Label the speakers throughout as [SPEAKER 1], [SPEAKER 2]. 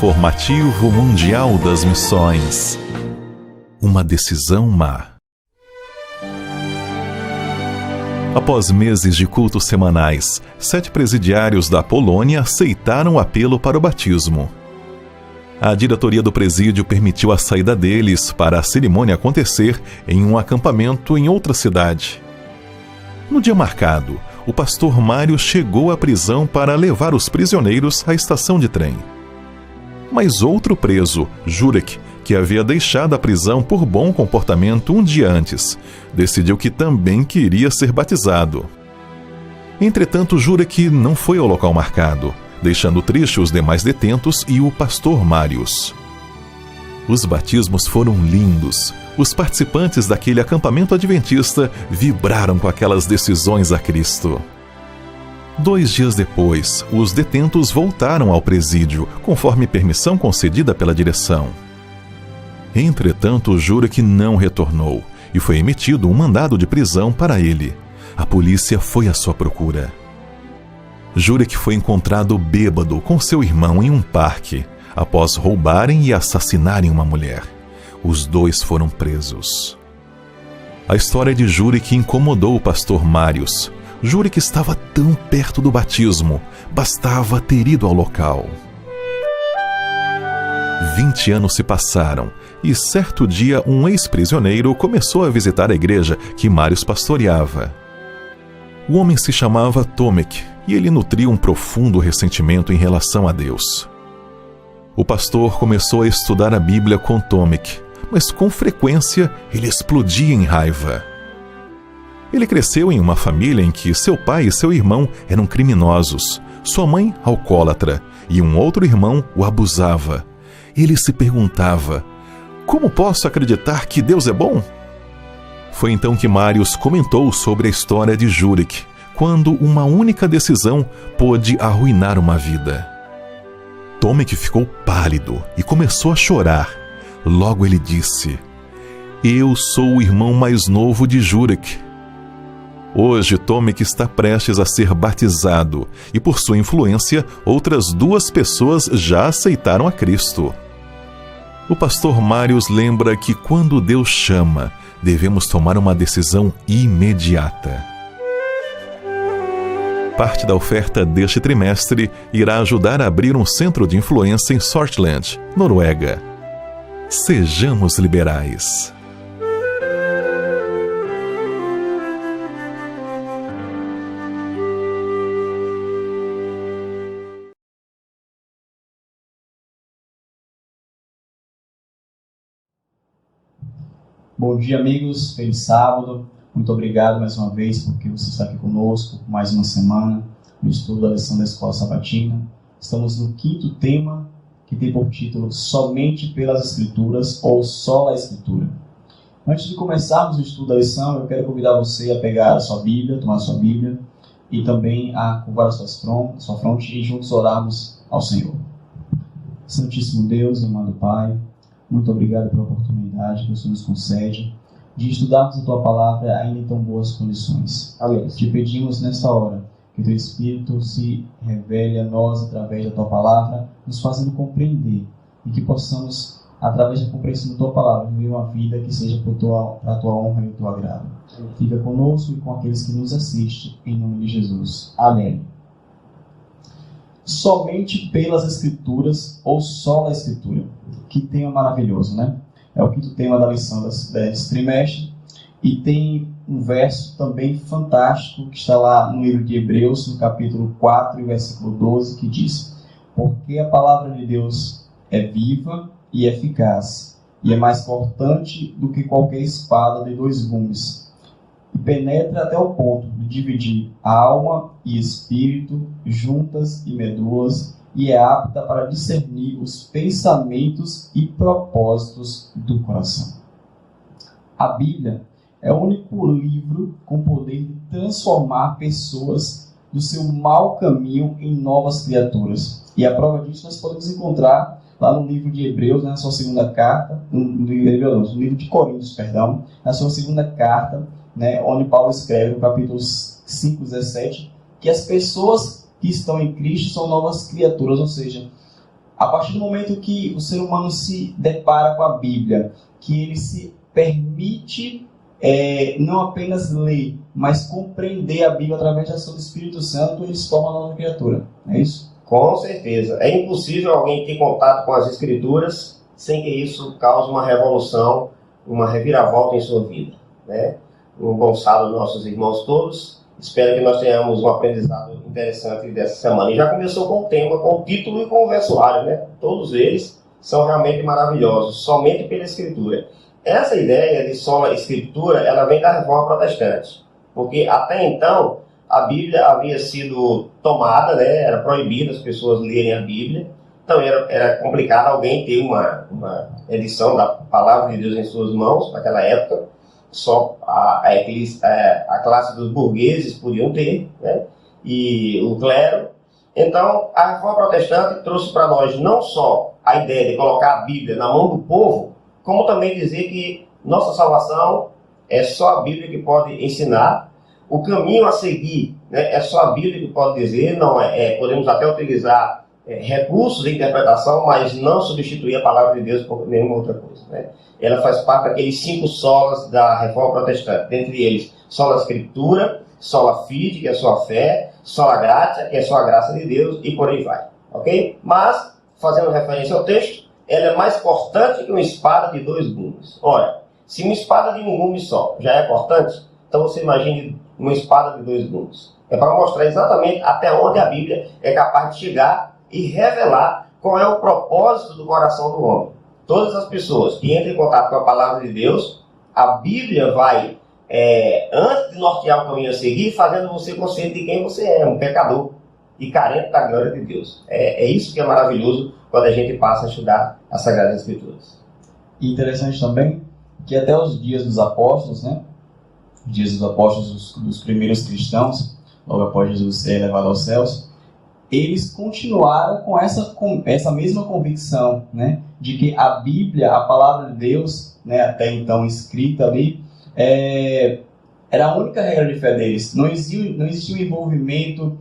[SPEAKER 1] Informativo Mundial das Missões. Uma decisão má. Após meses de cultos semanais, 7 presidiários da Polônia aceitaram o apelo para o batismo. A diretoria do presídio permitiu a saída deles para a cerimônia acontecer em um acampamento em outra cidade. No dia marcado, o pastor Mário chegou à prisão para levar os prisioneiros à estação de trem. Mas outro preso, Jurek, que havia deixado a prisão por bom comportamento um dia antes, decidiu que também queria ser batizado. Entretanto, Jurek não foi ao local marcado, deixando triste os demais detentos e o pastor Marius. Os batismos foram lindos. Os participantes daquele acampamento adventista vibraram com aquelas decisões a Cristo. 2 dias depois, os detentos voltaram ao presídio, conforme permissão concedida pela direção. Entretanto, Jurek não retornou e foi emitido um mandado de prisão para ele. A polícia foi à sua procura. Jurek foi encontrado bêbado com seu irmão em um parque, após roubarem e assassinarem uma mulher. Os 2 foram presos. A história de Jurek incomodou o pastor Marius. Jurek estava tão perto do batismo, bastava ter ido ao local. 20 anos se passaram e certo dia um ex-prisioneiro começou a visitar a igreja que Marius pastoreava. O homem se chamava Tomek e ele nutria um profundo ressentimento em relação a Deus. O pastor começou a estudar a Bíblia com Tomek, mas com frequência ele explodia em raiva. Ele cresceu em uma família em que seu pai e seu irmão eram criminosos, sua mãe alcoólatra e um outro irmão o abusava. Ele se perguntava: como posso acreditar que Deus é bom? Foi então que Marius comentou sobre a história de Jurek, quando uma única decisão pôde arruinar uma vida. Tomek ficou pálido e começou a chorar. Logo ele disse: eu sou o irmão mais novo de Jurek. Hoje Tomek está prestes a ser batizado e por sua influência outras 2 pessoas já aceitaram a Cristo. O pastor Marius lembra que quando Deus chama, devemos tomar uma decisão imediata. Parte da oferta deste trimestre irá ajudar a abrir um centro de influência em Sortland, Noruega. Sejamos liberais.
[SPEAKER 2] Bom dia, amigos. Feliz sábado. Muito obrigado mais uma vez porque você está aqui conosco por mais uma semana no estudo da lição da Escola Sabatina. Estamos no 5º tema, que tem por título Somente pelas Escrituras ou Só a Escritura. Antes de começarmos o estudo da lição, eu quero convidar você a pegar a sua Bíblia, tomar a sua Bíblia e também a curvar a sua fronte e juntos orarmos ao Senhor. Santíssimo Deus e amado Pai, muito obrigado pela oportunidade que o Senhor nos concede de estudarmos a Tua Palavra ainda em tão boas condições. Amém. Te pedimos nesta hora que o Teu Espírito se revele a nós através da Tua Palavra, nos fazendo compreender e que possamos, através da compreensão da Tua Palavra, viver uma vida que seja para a Tua honra e o Teu agrado. Amém. Fica conosco e com aqueles que nos assistem, em nome de Jesus. Amém. Somente pelas Escrituras ou só a Escritura. Que tema maravilhoso, né? É o 5º tema da lição desse trimestre. E tem um verso também fantástico que está lá no livro de Hebreus, no capítulo 4, versículo 12, que diz: porque a palavra de Deus é viva e eficaz, e é mais cortante do que qualquer espada de 2 gumes, e penetra até o ponto de dividir a alma e espírito, juntas e medulas, e é apta para discernir os pensamentos e propósitos do coração. A Bíblia é o único livro com poder de transformar pessoas do seu mau caminho em novas criaturas. E a prova disso nós podemos encontrar lá no livro de Hebreus, na sua 2ª carta, no livro de Coríntios, na sua 2ª carta, onde Paulo escreve no capítulo 5, 17, que as pessoas que estão em Cristo são novas criaturas, ou seja, A partir do momento que o ser humano se depara com a Bíblia, que ele se permite não apenas ler, mas compreender a Bíblia através da ação do Espírito Santo, ele se torna uma nova criatura. É isso?
[SPEAKER 3] Com certeza. É impossível alguém ter contato com as Escrituras sem que isso cause uma revolução, uma reviravolta em sua vida, né? Um bom sábado, nossos irmãos todos. Espero que nós tenhamos um aprendizado interessante dessa semana. E já começou com o tema, com o título e com o versuário, né? Todos eles são realmente maravilhosos, somente pela Escritura. Essa ideia de sola Escritura, ela vem da Reforma Protestante, porque até então a Bíblia havia sido tomada, né? Era proibido as pessoas lerem a Bíblia, então era complicado alguém ter uma edição da Palavra de Deus em suas mãos naquela época. Só a classe dos burgueses podiam ter, né? E o clero. Então, a Reforma Protestante trouxe para nós não só a ideia de colocar a Bíblia na mão do povo, como também dizer que nossa salvação é só a Bíblia que pode ensinar, o caminho a seguir, né, é só a Bíblia que pode dizer, não podemos até utilizar recursos de interpretação, mas não substituir a palavra de Deus por nenhuma outra coisa, né? Ela faz parte daqueles 5 solas da Reforma Protestante, dentre eles, sola Escritura, sola Fide, que é a sua fé, sola Gratia, que é a sua graça de Deus, e por aí vai, ok? Mas, fazendo referência ao texto, ela é mais cortante que uma espada de 2 gumes. Ora, se uma espada de 1 gume só já é cortante, então você imagine uma espada de 2 gumes. É para mostrar exatamente até onde a Bíblia é capaz de chegar e revelar qual é o propósito do coração do homem. Todas as pessoas que entram em contato com a palavra de Deus, a Bíblia vai, antes de nortear o caminho a seguir, fazendo você consciente de quem você é, um pecador e carente da glória de Deus. É isso que é maravilhoso quando a gente passa a estudar as Sagradas Escrituras.
[SPEAKER 2] E interessante também que até os dias dos apóstolos, né? Os dias dos apóstolos, dos primeiros cristãos, logo após Jesus ser elevado aos céus, eles continuaram com essa mesma convicção, né, de que a Bíblia, a palavra de Deus, né, até então escrita ali, era a única regra de fé deles. Não existia um envolvimento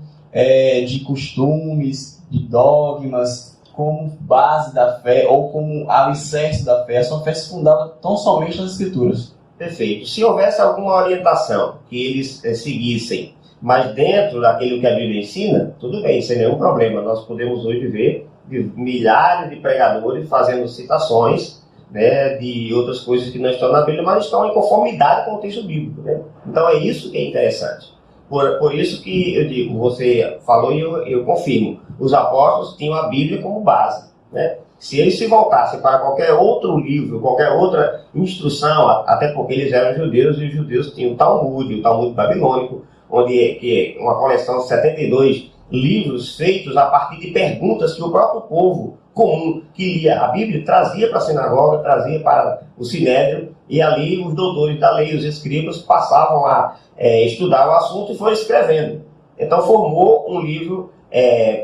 [SPEAKER 2] de costumes, de dogmas, como base da fé ou como alicerce da fé. A sua fé se fundava tão somente nas Escrituras.
[SPEAKER 3] Perfeito. Se houvesse alguma orientação que eles seguissem, mas dentro daquilo que a Bíblia ensina, tudo bem, sem nenhum problema. Nós podemos hoje ver milhares de pregadores fazendo citações, né, de outras coisas que não estão na Bíblia, mas estão em conformidade com o texto bíblico, né? Então é isso que é interessante. Por isso que eu digo, você falou e eu confirmo, os apóstolos tinham a Bíblia como base, né? Se eles se voltassem para qualquer outro livro, qualquer outra instrução, até porque eles eram judeus, e os judeus tinham o Talmud babilônico, onde é uma coleção de 72 livros feitos a partir de perguntas que o próprio povo comum que lia a Bíblia trazia para a sinagoga, trazia para o sinédrio, e ali os doutores da lei, os escribas, passavam a estudar o assunto e foram escrevendo. Então formou um livro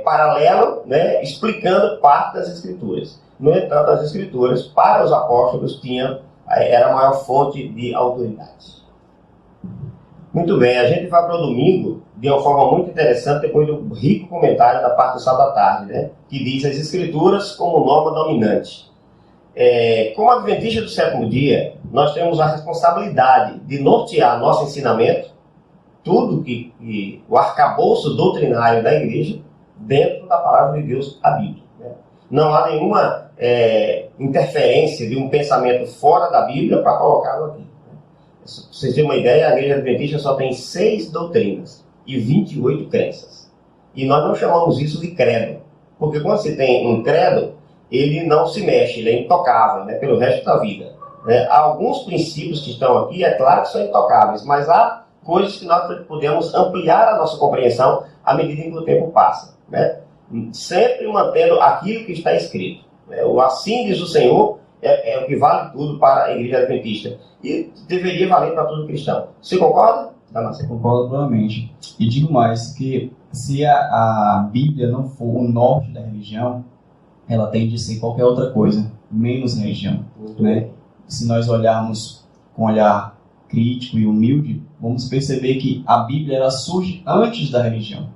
[SPEAKER 3] paralelo, né, explicando parte das Escrituras. No entanto, as Escrituras, para os apóstolos, era a maior fonte de autoridade. Muito bem, a gente vai para o domingo de uma forma muito interessante, depois do rico comentário da parte do sábado à tarde, né, que diz as Escrituras como norma dominante. Como adventista do 7º dia, nós temos a responsabilidade de nortear nosso ensinamento, tudo que o arcabouço doutrinário da igreja, dentro da palavra de Deus, a Bíblia, né? Não há nenhuma interferência de um pensamento fora da Bíblia para colocá-lo aqui. Para vocês terem uma ideia, a igreja adventista só tem 6 doutrinas e 28 crenças. E nós não chamamos isso de credo, porque quando você tem um credo, ele não se mexe, ele é intocável, né, pelo resto da vida, né? Há alguns princípios que estão aqui, é claro que são intocáveis, mas há coisas que nós podemos ampliar a nossa compreensão à medida em que o tempo passa, né? Sempre mantendo aquilo que está escrito, né? O assim diz o Senhor é o que vale tudo para a igreja adventista e deveria valer para todo cristão. Você concorda, Damasceno?
[SPEAKER 2] Concordo plenamente. E digo mais, que se a Bíblia não for o norte da religião, ela tende a ser qualquer outra coisa, menos religião, né? Se nós olharmos com um olhar crítico e humilde, vamos perceber que a Bíblia ela surge antes da religião.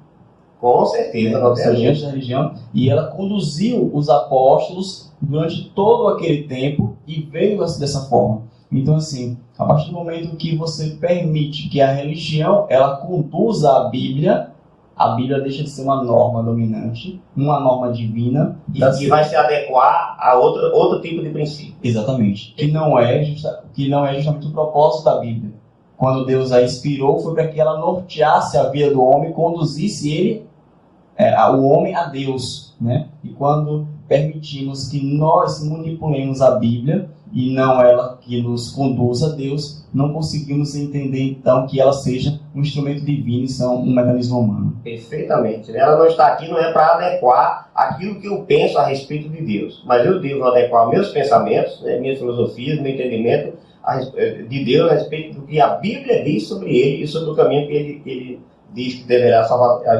[SPEAKER 3] Com certeza.
[SPEAKER 2] Diante da religião, e ela conduziu os apóstolos durante todo aquele tempo e veio assim, dessa forma. Então, assim, a partir do momento que você permite que a religião ela conduza a Bíblia deixa de ser uma norma dominante, uma norma divina.
[SPEAKER 3] E que vai se adequar a outro tipo de princípio.
[SPEAKER 2] Exatamente. Que não é justamente o propósito da Bíblia. Quando Deus a inspirou, foi para que ela norteasse a vida do homem, conduzisse ele, o homem a Deus, né? E quando permitimos que nós manipulemos a Bíblia, e não ela que nos conduz a Deus, não conseguimos entender então que ela seja um instrumento divino e um mecanismo humano.
[SPEAKER 3] Perfeitamente. Ela não está aqui, não é para adequar aquilo que eu penso a respeito de Deus, mas eu devo adequar meus pensamentos, né, minhas filosofias, meu entendimento de Deus a respeito do que a Bíblia diz sobre ele e sobre o caminho que ele diz que deverá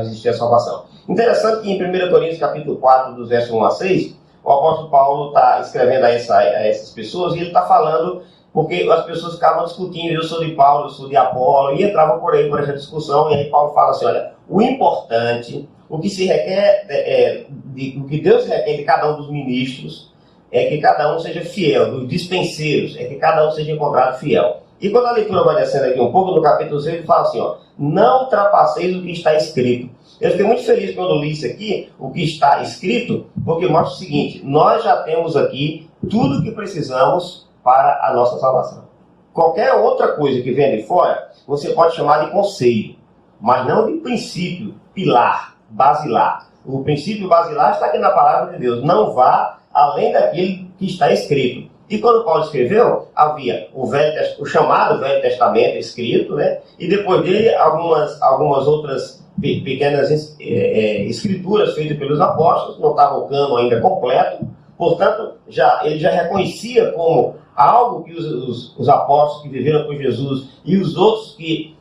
[SPEAKER 3] existir a salvação. Interessante que em 1 Coríntios capítulo 4, dos versos 1 a 6, o apóstolo Paulo está escrevendo a essas pessoas e ele está falando, porque as pessoas ficavam discutindo, eu sou de Paulo, eu sou de Apolo, e entravam por essa discussão, e aí Paulo fala assim, olha, o importante, o que se requer, o que Deus requer de cada um dos ministros, é que cada um seja fiel, dos dispenseiros, é que cada um seja encontrado fiel. E quando a leitura vai descendo aqui um pouco, no capítulo 6, ele fala assim, ó, não ultrapasseis o que está escrito. Eu fiquei muito feliz quando li isso aqui, o que está escrito, porque mostra o seguinte, nós já temos aqui tudo o que precisamos para a nossa salvação. Qualquer outra coisa que venha de fora, você pode chamar de conselho, mas não de princípio, pilar, basilar. O princípio basilar está aqui na palavra de Deus, não vá além daquilo que está escrito. E quando Paulo escreveu, havia o chamado Velho Testamento escrito, né? E depois dele algumas outras pequenas escrituras feitas pelos apóstolos, não estava o cano ainda completo, portanto, ele já reconhecia como algo que os apóstolos que viveram com Jesus e os outros que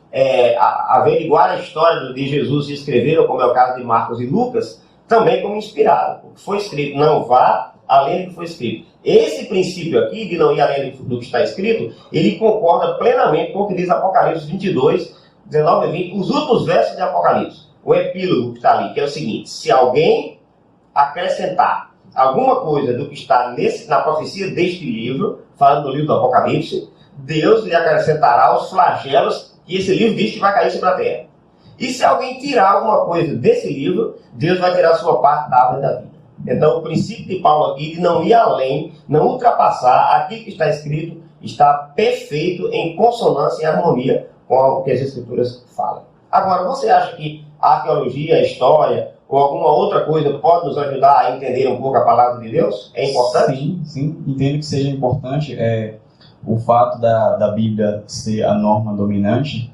[SPEAKER 3] averiguaram a história de Jesus e escreveram, como é o caso de Marcos e Lucas, também como inspirado. O que foi escrito, não vá além do que foi escrito. Esse princípio aqui, de não ir além do que está escrito, ele concorda plenamente com o que diz Apocalipse 22, 19 e 20, os últimos versos de Apocalipse. O epílogo que está ali, que é o seguinte, se alguém acrescentar alguma coisa do que está na profecia deste livro, falando do livro do Apocalipse, Deus lhe acrescentará os flagelos que esse livro diz que vai cair sobre a terra. E se alguém tirar alguma coisa desse livro, Deus vai tirar a sua parte da árvore da vida. Então, o princípio de Paulo aqui, de não ir além, não ultrapassar aquilo que está escrito, está perfeito em consonância e harmonia com o que as Escrituras falam. Agora, você acha que a arqueologia, a história ou alguma outra coisa pode nos ajudar a entender um pouco a palavra de Deus? É importante?
[SPEAKER 2] Sim, entendo que seja importante. O fato da Bíblia ser a norma dominante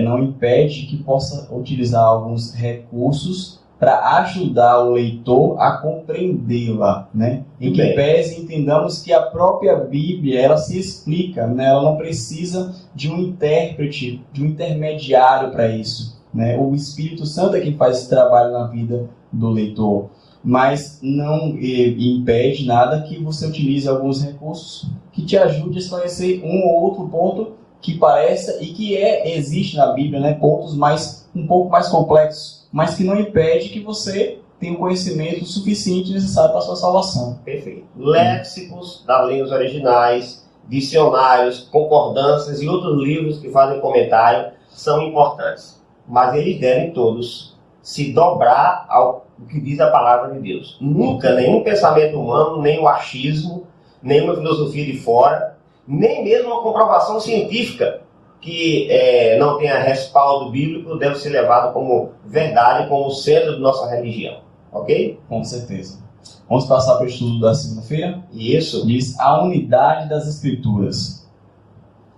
[SPEAKER 2] não impede que possa utilizar alguns recursos para ajudar o leitor a compreendê-la, né? Em que pese entendamos que a própria Bíblia, ela se explica, né? Ela não precisa de um intérprete, de um intermediário para isso, né? O Espírito Santo é quem faz esse trabalho na vida do leitor, mas não impede nada que você utilize alguns recursos que te ajude a esclarecer um ou outro ponto que pareça e que existe na Bíblia, né? Pontos um pouco mais complexos, mas que não impede que você tenha um conhecimento suficiente necessário para a sua salvação.
[SPEAKER 3] Perfeito. Léxicos das línguas originais, dicionários, concordâncias e outros livros que fazem comentário são importantes, mas eles devem todos se dobrar ao que diz a palavra de Deus. Nunca nenhum pensamento humano, nem o achismo, nenhuma filosofia de fora, nem mesmo uma comprovação científica que não tenha respaldo bíblico deve ser levado como verdade, como centro da nossa religião. Ok?
[SPEAKER 2] Com certeza. Vamos passar para o estudo da segunda-feira?
[SPEAKER 3] Isso.
[SPEAKER 2] Diz a unidade das Escrituras.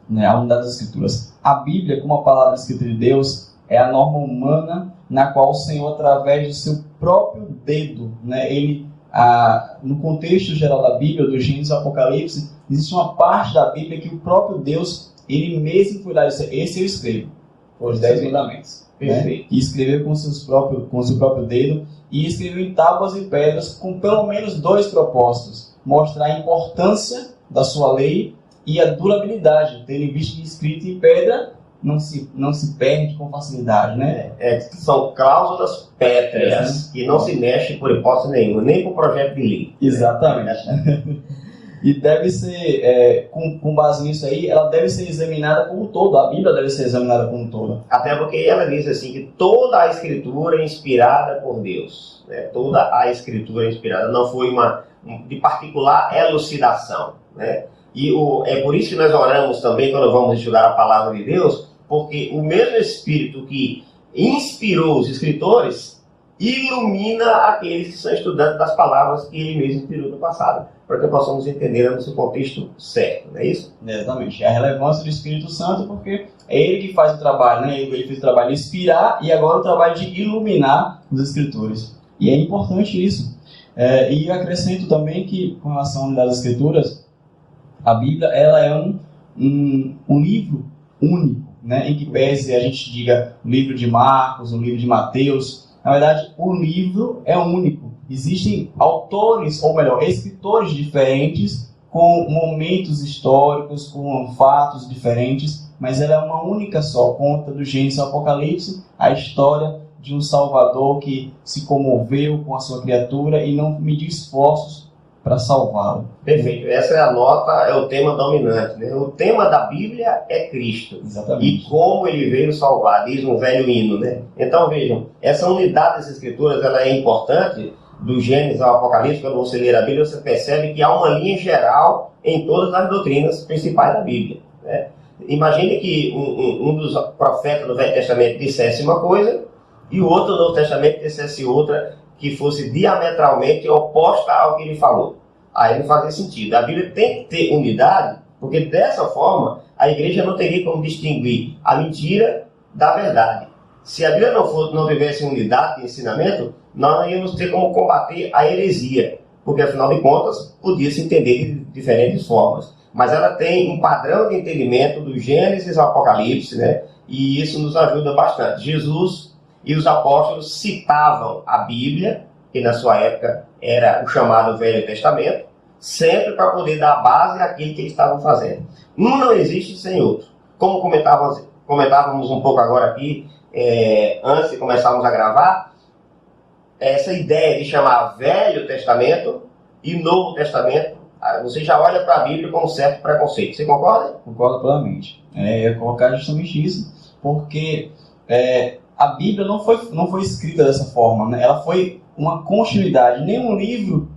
[SPEAKER 2] Né? A unidade das Escrituras. A Bíblia, como a palavra escrita de Deus, é a norma humana na qual o Senhor, através do seu próprio dedo, né? No contexto geral da Bíblia, do Gênesis ao Apocalipse, existe uma parte da Bíblia que o próprio Deus, ele mesmo foi lá e disse, esse eu escrevo, os 10 mandamentos.
[SPEAKER 3] Perfeito.
[SPEAKER 2] Né? E escreveu com seu próprio dedo, e escreveu em tábuas e pedras com pelo menos 2 propósitos: mostrar a importância da sua lei e a durabilidade, tendo visto que escrito em pedra não se perde com facilidade, né?
[SPEAKER 3] São cláusulas pétreas que não se mexe por hipótese nenhuma, nem por projeto de lei.
[SPEAKER 2] Exatamente. E deve ser, com base nisso aí, ela deve ser examinada como um todo. A Bíblia deve ser examinada como um todo.
[SPEAKER 3] Até porque ela diz assim que toda a Escritura é inspirada por Deus. Né? Toda a Escritura é inspirada. Não foi de particular elucidação. Né? E é por isso que nós oramos também quando vamos estudar a Palavra de Deus, porque o mesmo Espírito que inspirou os escritores ilumina aqueles que estão estudando das palavras que ele mesmo inspirou no passado, para que possamos entender no seu contexto certo, não é isso?
[SPEAKER 2] Exatamente. A relevância do Espírito Santo, porque é ele que faz o trabalho, né? Ele fez o trabalho de inspirar e agora o trabalho de iluminar os escritores. E é importante isso. E eu acrescento também que, com relação às escrituras, a Bíblia ela é um livro único, né? Em que pese a gente diga o livro de Marcos, o livro de Mateus. Na verdade, o livro é único. Existem autores, ou melhor, escritores diferentes, com momentos históricos, com fatos diferentes, mas ela é uma única só. Conta do Gênesis ao Apocalipse, a história de um Salvador que se comoveu com a sua criatura e não mediu esforços para salvá-lo.
[SPEAKER 3] Perfeito. Essa é a nota, é o tema dominante. Né? O tema da Bíblia é Cristo.
[SPEAKER 2] Exatamente.
[SPEAKER 3] E como ele veio salvar, diz um velho hino. Né? Então vejam, essa unidade das Escrituras ela é importante, do Gênesis ao Apocalipse. Quando você ler a Bíblia, você percebe que há uma linha geral em todas as doutrinas principais da Bíblia. Né? Imagine que um dos profetas do Velho Testamento dissesse uma coisa e o outro do Novo Testamento dissesse outra que fosse diametralmente oposta ao que ele falou. Aí não fazia sentido. A Bíblia tem que ter unidade, porque dessa forma a igreja não teria como distinguir a mentira da verdade. Se a Bíblia não tivesse unidade de ensinamento, nós não íamos ter como combater a heresia, porque afinal de contas podia se entender de diferentes formas. Mas ela tem um padrão de entendimento do Gênesis ao Apocalipse, né? E isso nos ajuda bastante. Jesus e os apóstolos citavam a Bíblia, que na sua época era o chamado Velho Testamento, sempre para poder dar base àquilo que eles estavam fazendo. Um não existe sem outro. Como comentávamos um pouco agora aqui, antes de começarmos a gravar, essa ideia de chamar Velho Testamento e Novo Testamento, você já olha para a Bíblia com um certo preconceito. Você concorda?
[SPEAKER 2] Concordo plenamente. Eu ia colocar justamente isso, porque a Bíblia não foi escrita dessa forma, né? Ela foi uma continuidade. Nenhum livro,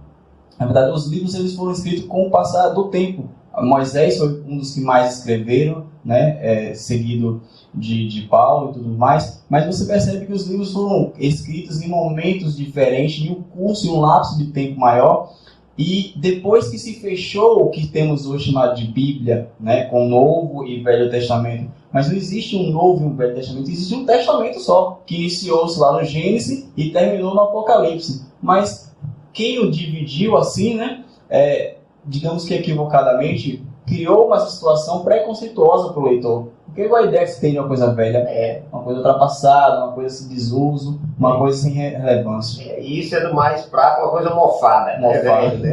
[SPEAKER 2] na verdade, os livros eles foram escritos com o passar do tempo. Moisés foi um dos que mais escreveram, né? Seguido de Paulo e tudo mais. Mas você percebe que os livros foram escritos em momentos diferentes, em um curso, em um lapso de tempo maior. E depois que se fechou o que temos hoje chamado de Bíblia, né, com Novo e Velho Testamento, mas não existe um Novo e um Velho Testamento, existe um Testamento só, que iniciou-se lá no Gênesis e terminou no Apocalipse. Mas quem o dividiu assim, né, digamos que equivocadamente, criou uma situação preconceituosa para o leitor. Porque qual a ideia que se tem de uma coisa velha? Uma coisa ultrapassada, uma coisa sem desuso, uma coisa sem relevância.
[SPEAKER 3] E isso é do mais prático, uma coisa mofada.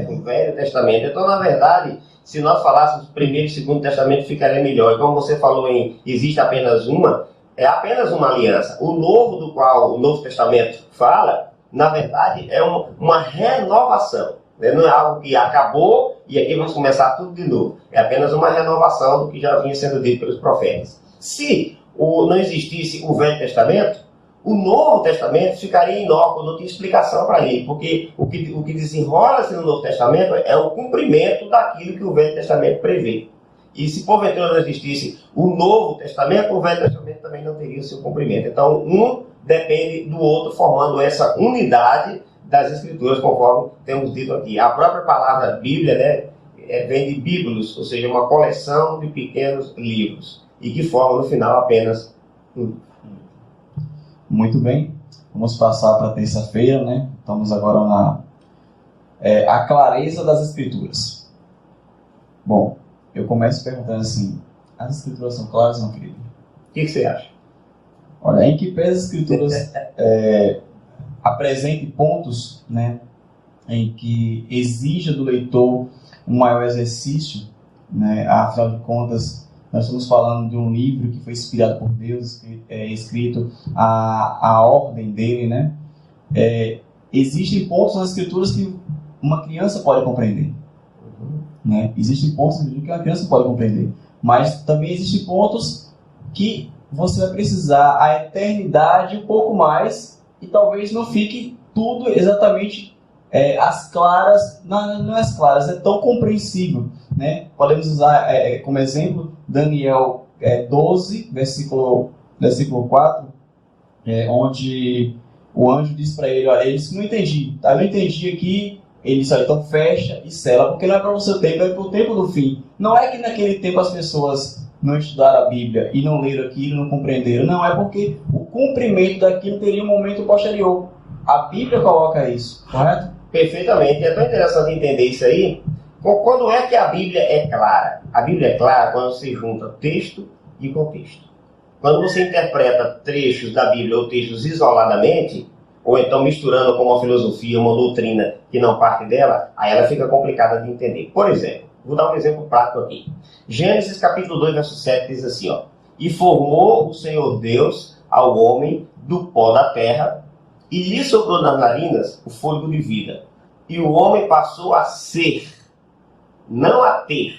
[SPEAKER 3] O Velho Testamento. Então, na verdade, se nós falássemos primeiro e segundo testamento, ficaria melhor. E como você falou existe apenas uma, é apenas uma aliança. O novo do qual o Novo Testamento fala, na verdade, é uma renovação. Não é algo que acabou e aqui vamos começar tudo de novo. É apenas uma renovação do que já vinha sendo dito pelos profetas. Se não existisse o Velho Testamento, o Novo Testamento ficaria inócuo, não tinha explicação para ele, porque o que desenrola-se no Novo Testamento é o cumprimento daquilo que o Velho Testamento prevê. E se porventura não existisse o Novo Testamento, o Velho Testamento também não teria o seu cumprimento. Então, um depende do outro, formando essa unidade das Escrituras, conforme temos dito aqui. A própria palavra Bíblia, né, vem de bíblos, ou seja, uma coleção de pequenos livros, e que formam no final apenas um.
[SPEAKER 2] Muito bem, vamos passar para terça-feira, né? Estamos agora na a clareza das Escrituras. Bom, eu começo perguntando assim, as Escrituras são claras, não, querido?
[SPEAKER 3] O que você acha?
[SPEAKER 2] Olha, em que pese as Escrituras apresente pontos, né, em que exija do leitor um maior exercício, né, afinal de contas, nós estamos falando de um livro que foi inspirado por Deus, escrito a ordem dele, né? Existem pontos nas escrituras que uma criança pode compreender, né? Existem pontos que uma criança pode compreender, mas também existem pontos que você vai precisar a eternidade um pouco mais e talvez não fique tudo exatamente as claras, não é as claras, é tão compreensível, né? Podemos usar como exemplo Daniel 12, versículo 4, onde o anjo diz para ele, olha, ele disse, não entendi, tá? Eu não entendi aqui. Ele disse, olha, então fecha e sela, porque não é para o seu tempo, é para o tempo do fim. Não é que naquele tempo as pessoas não estudaram a Bíblia e não leram aquilo, não compreenderam. Não, é porque o cumprimento daquilo teria um momento posterior. A Bíblia coloca isso, correto?
[SPEAKER 3] Perfeitamente. É tão interessante entender isso aí. Quando é que a Bíblia é clara? A Bíblia é clara quando você junta texto e contexto. Quando você interpreta trechos da Bíblia ou textos isoladamente, ou então misturando com uma filosofia, uma doutrina que não parte dela, aí ela fica complicada de entender. Por exemplo, vou dar um exemplo prático aqui. Gênesis capítulo 2, verso 7 diz assim, ó: E formou o Senhor Deus ao homem do pó da terra, e lhe soprou nas narinas o fôlego de vida. E o homem passou a ser, não a ter,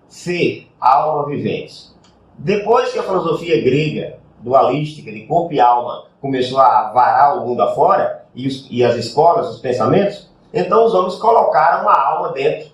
[SPEAKER 3] ser alma vivente. Depois que a filosofia grega, dualística, de corpo e alma, começou a varar o mundo afora, e as escolas, os pensamentos, então os homens colocaram uma alma dentro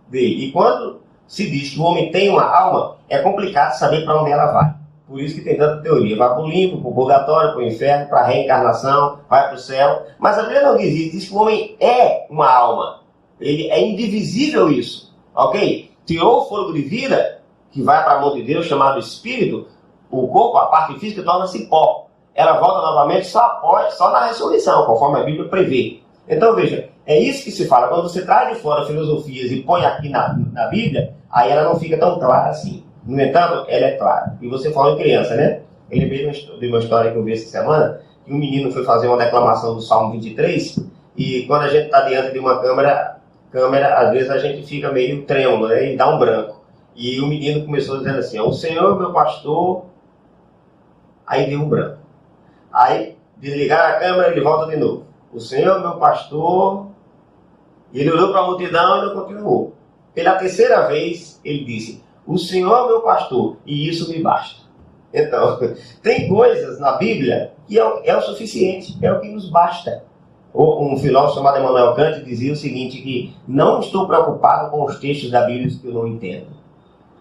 [SPEAKER 3] dele. E quando se diz que o homem tem uma alma, é complicado saber para onde ela vai. Por isso que tem tanta teoria. Vai para o limbo, para o purgatório, para o inferno, para a reencarnação, vai para o céu. Mas a Bíblia não diz isso. Diz que o homem é uma alma. Ele é indivisível isso. Ok? Tirou o fôlego de vida, que vai para a mão de Deus, chamado Espírito, o corpo, a parte física, torna-se pó. Ela volta novamente só na ressurreição, conforme a Bíblia prevê. Então, veja, é isso que se fala. Quando você traz de fora filosofias e põe aqui na Bíblia, aí ela não fica tão clara assim. No entanto, ela é clara. E você falou em criança, né? Eu lembrei de uma história que eu vi essa semana, que um menino foi fazer uma declamação do Salmo 23, e quando a gente está diante de uma câmera, às vezes a gente fica meio trêmulo, né? E dá um branco. E o menino começou dizendo assim, ó: O Senhor, meu pastor... Aí deu um branco. Aí, desligaram a câmera, ele volta de novo. O Senhor, meu pastor... E ele olhou para a multidão e não continuou. Pela terceira vez, ele disse: O Senhor, meu pastor, e isso me basta. Então, tem coisas na Bíblia que é o suficiente, é o que nos basta. Um filósofo chamado Immanuel Kant dizia o seguinte, que não estou preocupado com os textos da Bíblia que eu não entendo.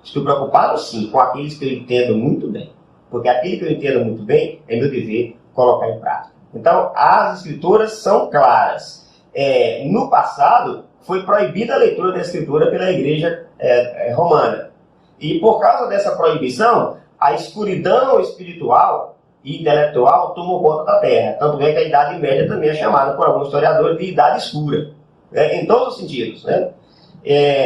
[SPEAKER 3] Estou preocupado, sim, com aqueles que eu entendo muito bem. Porque aquilo que eu entendo muito bem é meu dever colocar em prática. Então, as escrituras são claras. No passado, foi proibida a leitura da escritura pela igreja romana. E por causa dessa proibição, a escuridão espiritual e intelectual tomou conta da terra. Tanto é que a Idade Média também é chamada por alguns historiadores de Idade Escura. Em todos os sentidos, né?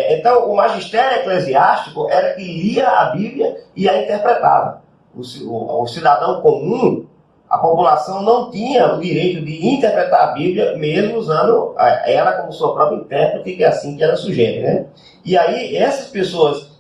[SPEAKER 3] Então, o magistério eclesiástico era que lia a Bíblia e a interpretava. O cidadão comum, a população não tinha o direito de interpretar a Bíblia, mesmo usando ela como sua própria intérprete, que é assim que ela sugere, né? E aí, essas pessoas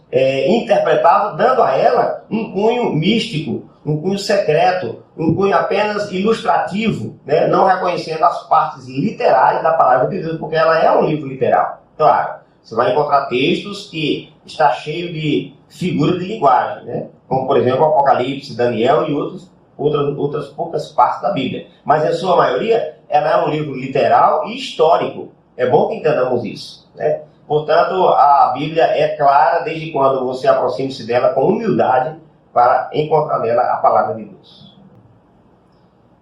[SPEAKER 3] interpretavam, dando a ela um cunho místico, um cunho secreto, um cunho apenas ilustrativo, né? Não reconhecendo as partes literais da palavra de Deus, porque ela é um livro literal. Claro, você vai encontrar textos que está cheio de figuras de linguagem, né? Como, por exemplo, o Apocalipse, Daniel e outras poucas partes da Bíblia. Mas, em sua maioria, ela é um livro literal e histórico. É bom que entendamos isso, né? Portanto, a Bíblia é clara desde quando você aproxime-se dela com humildade para encontrar nela a palavra de Deus.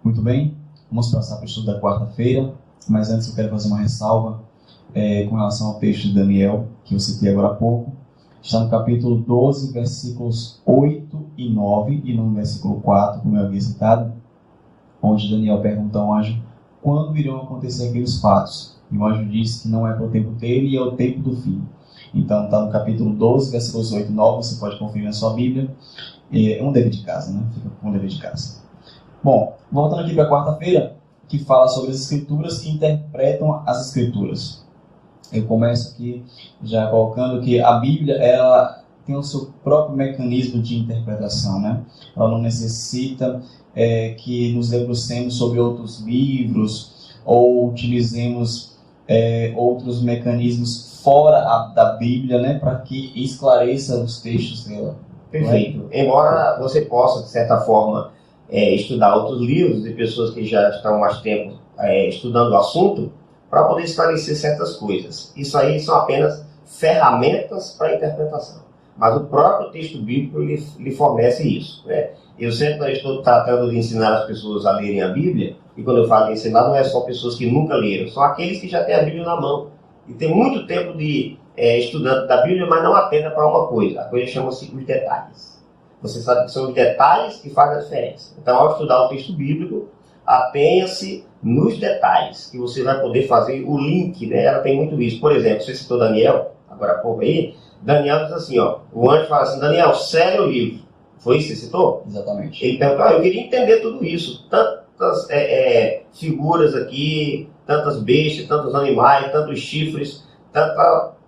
[SPEAKER 2] Muito bem, vamos passar para o estudo da quarta-feira, mas antes eu quero fazer uma ressalva com relação ao texto de Daniel, que eu citei agora há pouco. Está no capítulo 12, versículos 8 e 9, e no versículo 4, como eu havia citado, onde Daniel pergunta ao anjo quando irão acontecer aqueles fatos. E o anjo diz que não é para o tempo dele e é o tempo do fim. Então está no capítulo 12, versículos 8 e 9, você pode conferir na sua Bíblia. É um dever de casa, né? Fica com um dever de casa. Bom, voltando aqui para a quarta-feira, que fala sobre as escrituras que interpretam as escrituras. Eu começo aqui já colocando que a Bíblia, ela tem o seu próprio mecanismo de interpretação, né? Ela não necessita que nos debrucemos sobre outros livros ou utilizemos outros mecanismos fora da Bíblia, né? Para que esclareça os textos dela.
[SPEAKER 3] Perfeito. Embora você possa, de certa forma, estudar outros livros de pessoas que já estão há mais tempo estudando o assunto, para poder esclarecer certas coisas. Isso aí são apenas ferramentas para a interpretação. Mas o próprio texto bíblico lhe fornece isso, né? Eu sempre estou tratando de ensinar as pessoas a lerem a Bíblia, e quando eu falo de ensinar, não é só pessoas que nunca leram, são aqueles que já têm a Bíblia na mão. E tem muito tempo de estudante da Bíblia, mas não atenta para uma coisa. A coisa chama-se os detalhes. Você sabe que são os detalhes que fazem a diferença. Então, ao estudar o texto bíblico, atenha-se nos detalhes, que você vai poder fazer o link, né? Ela tem muito isso. Por exemplo, você citou Daniel, agora há pouco aí, Daniel diz assim, ó, o anjo fala assim, Daniel, sele o livro. Foi isso que você citou?
[SPEAKER 2] Exatamente.
[SPEAKER 3] Ele perguntou, eu queria entender tudo isso. Tantas figuras aqui, tantas bestas, tantos animais, tantos chifres,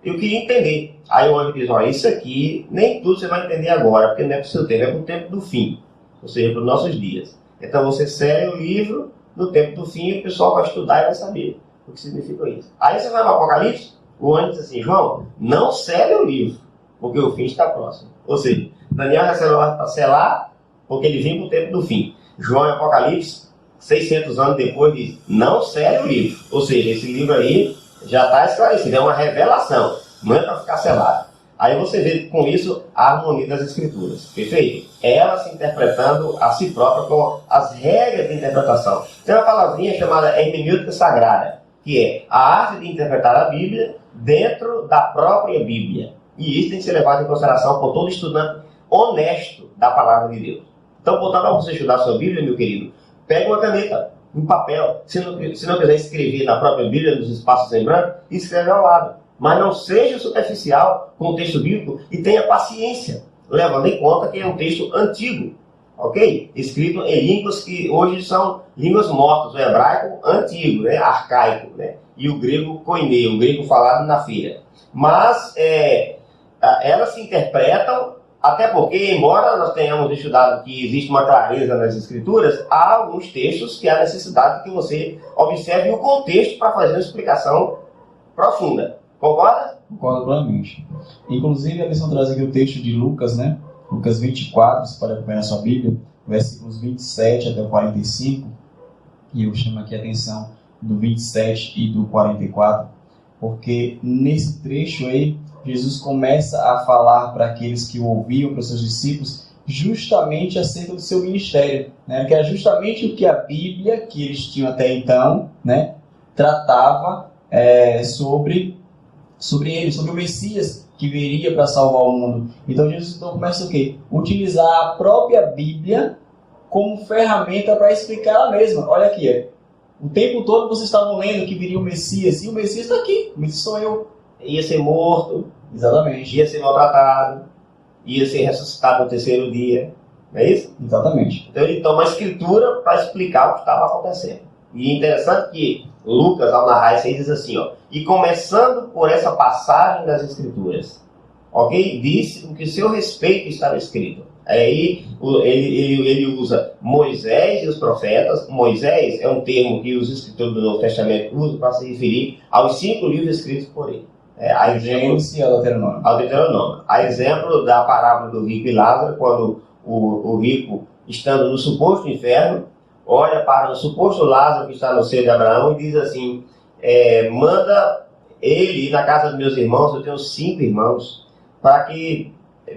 [SPEAKER 3] eu queria entender. Aí o anjo diz, ó, isso aqui, nem tudo você vai entender agora, porque não é para o seu tempo, é para o tempo do fim. Ou seja, para os nossos dias. Então você sele o livro, no tempo do fim o pessoal vai estudar e vai saber o que significa isso. Aí você vai no Apocalipse, o anjo diz assim, João, não sele o livro, porque o fim está próximo. Ou seja, Daniel recebeu para selar, porque ele vinha para o tempo do fim. João em Apocalipse, 600 anos depois, diz, não sele o livro. Ou seja, esse livro aí já está esclarecido, é uma revelação, não é para ficar selado. Aí você vê com isso a harmonia das escrituras, perfeito? Ela se interpretando a si própria com as regras de interpretação. Tem uma palavrinha chamada hermenêutica sagrada, que é a arte de interpretar a Bíblia dentro da própria Bíblia. E isso tem que ser levado em consideração por todo estudante honesto da palavra de Deus. Então, portanto, para você estudar a sua Bíblia, meu querido, pega uma caneta, um papel. Se não quiser escrever na própria Bíblia, nos espaços em branco, escreve ao lado. Mas não seja superficial com o texto bíblico e tenha paciência, levando em conta que é um texto antigo, ok? Escrito em línguas que hoje são línguas mortas, o hebraico antigo, né? Arcaico, né? E o grego koiné, o grego falado na feira. Mas elas se interpretam, até porque, embora nós tenhamos estudado que existe uma clareza nas escrituras, há alguns textos que há necessidade de que você observe o contexto para fazer uma explicação profunda. Concorda?
[SPEAKER 2] Concordo plenamente. Inclusive, a missão traz aqui o texto de Lucas, né? Lucas 24, você pode acompanhar na sua Bíblia, versículos 27 até o 45. E eu chamo aqui a atenção do 27 e do 44, porque nesse trecho aí, Jesus começa a falar para aqueles que o ouviam, para os seus discípulos, justamente acerca do seu ministério, né? Que é justamente o que a Bíblia, que eles tinham até então, né, tratava sobre ele, sobre o Messias que viria para salvar o mundo. Então Jesus começa o quê? Utilizar a própria Bíblia como ferramenta para explicar a mesma. Olha aqui, o tempo todo vocês estavam lendo que viria o Messias, e o Messias está aqui, o Messias sou eu.
[SPEAKER 3] Ia ser morto,
[SPEAKER 2] exatamente,
[SPEAKER 3] ia ser maltratado, ia ser ressuscitado no terceiro dia, não é isso?
[SPEAKER 2] Exatamente.
[SPEAKER 3] Então ele toma a escritura para explicar o que estava acontecendo. E é interessante que Lucas, ao narrar isso aí, diz assim, ó, e começando por essa passagem das escrituras, ok? Disse o que seu respeito estava escrito. Aí ele usa Moisés e os profetas. Moisés é um termo que os escritores do Novo Testamento usam para se referir aos 5 livros escritos por ele. A
[SPEAKER 2] Gênesis e ao
[SPEAKER 3] Deuteronômio. A exemplo da parábola do rico e Lázaro, quando o rico, estando no suposto inferno, olha para o suposto Lázaro que está no seio de Abraão e diz assim, manda ele ir na casa dos meus irmãos, eu tenho 5 irmãos, para que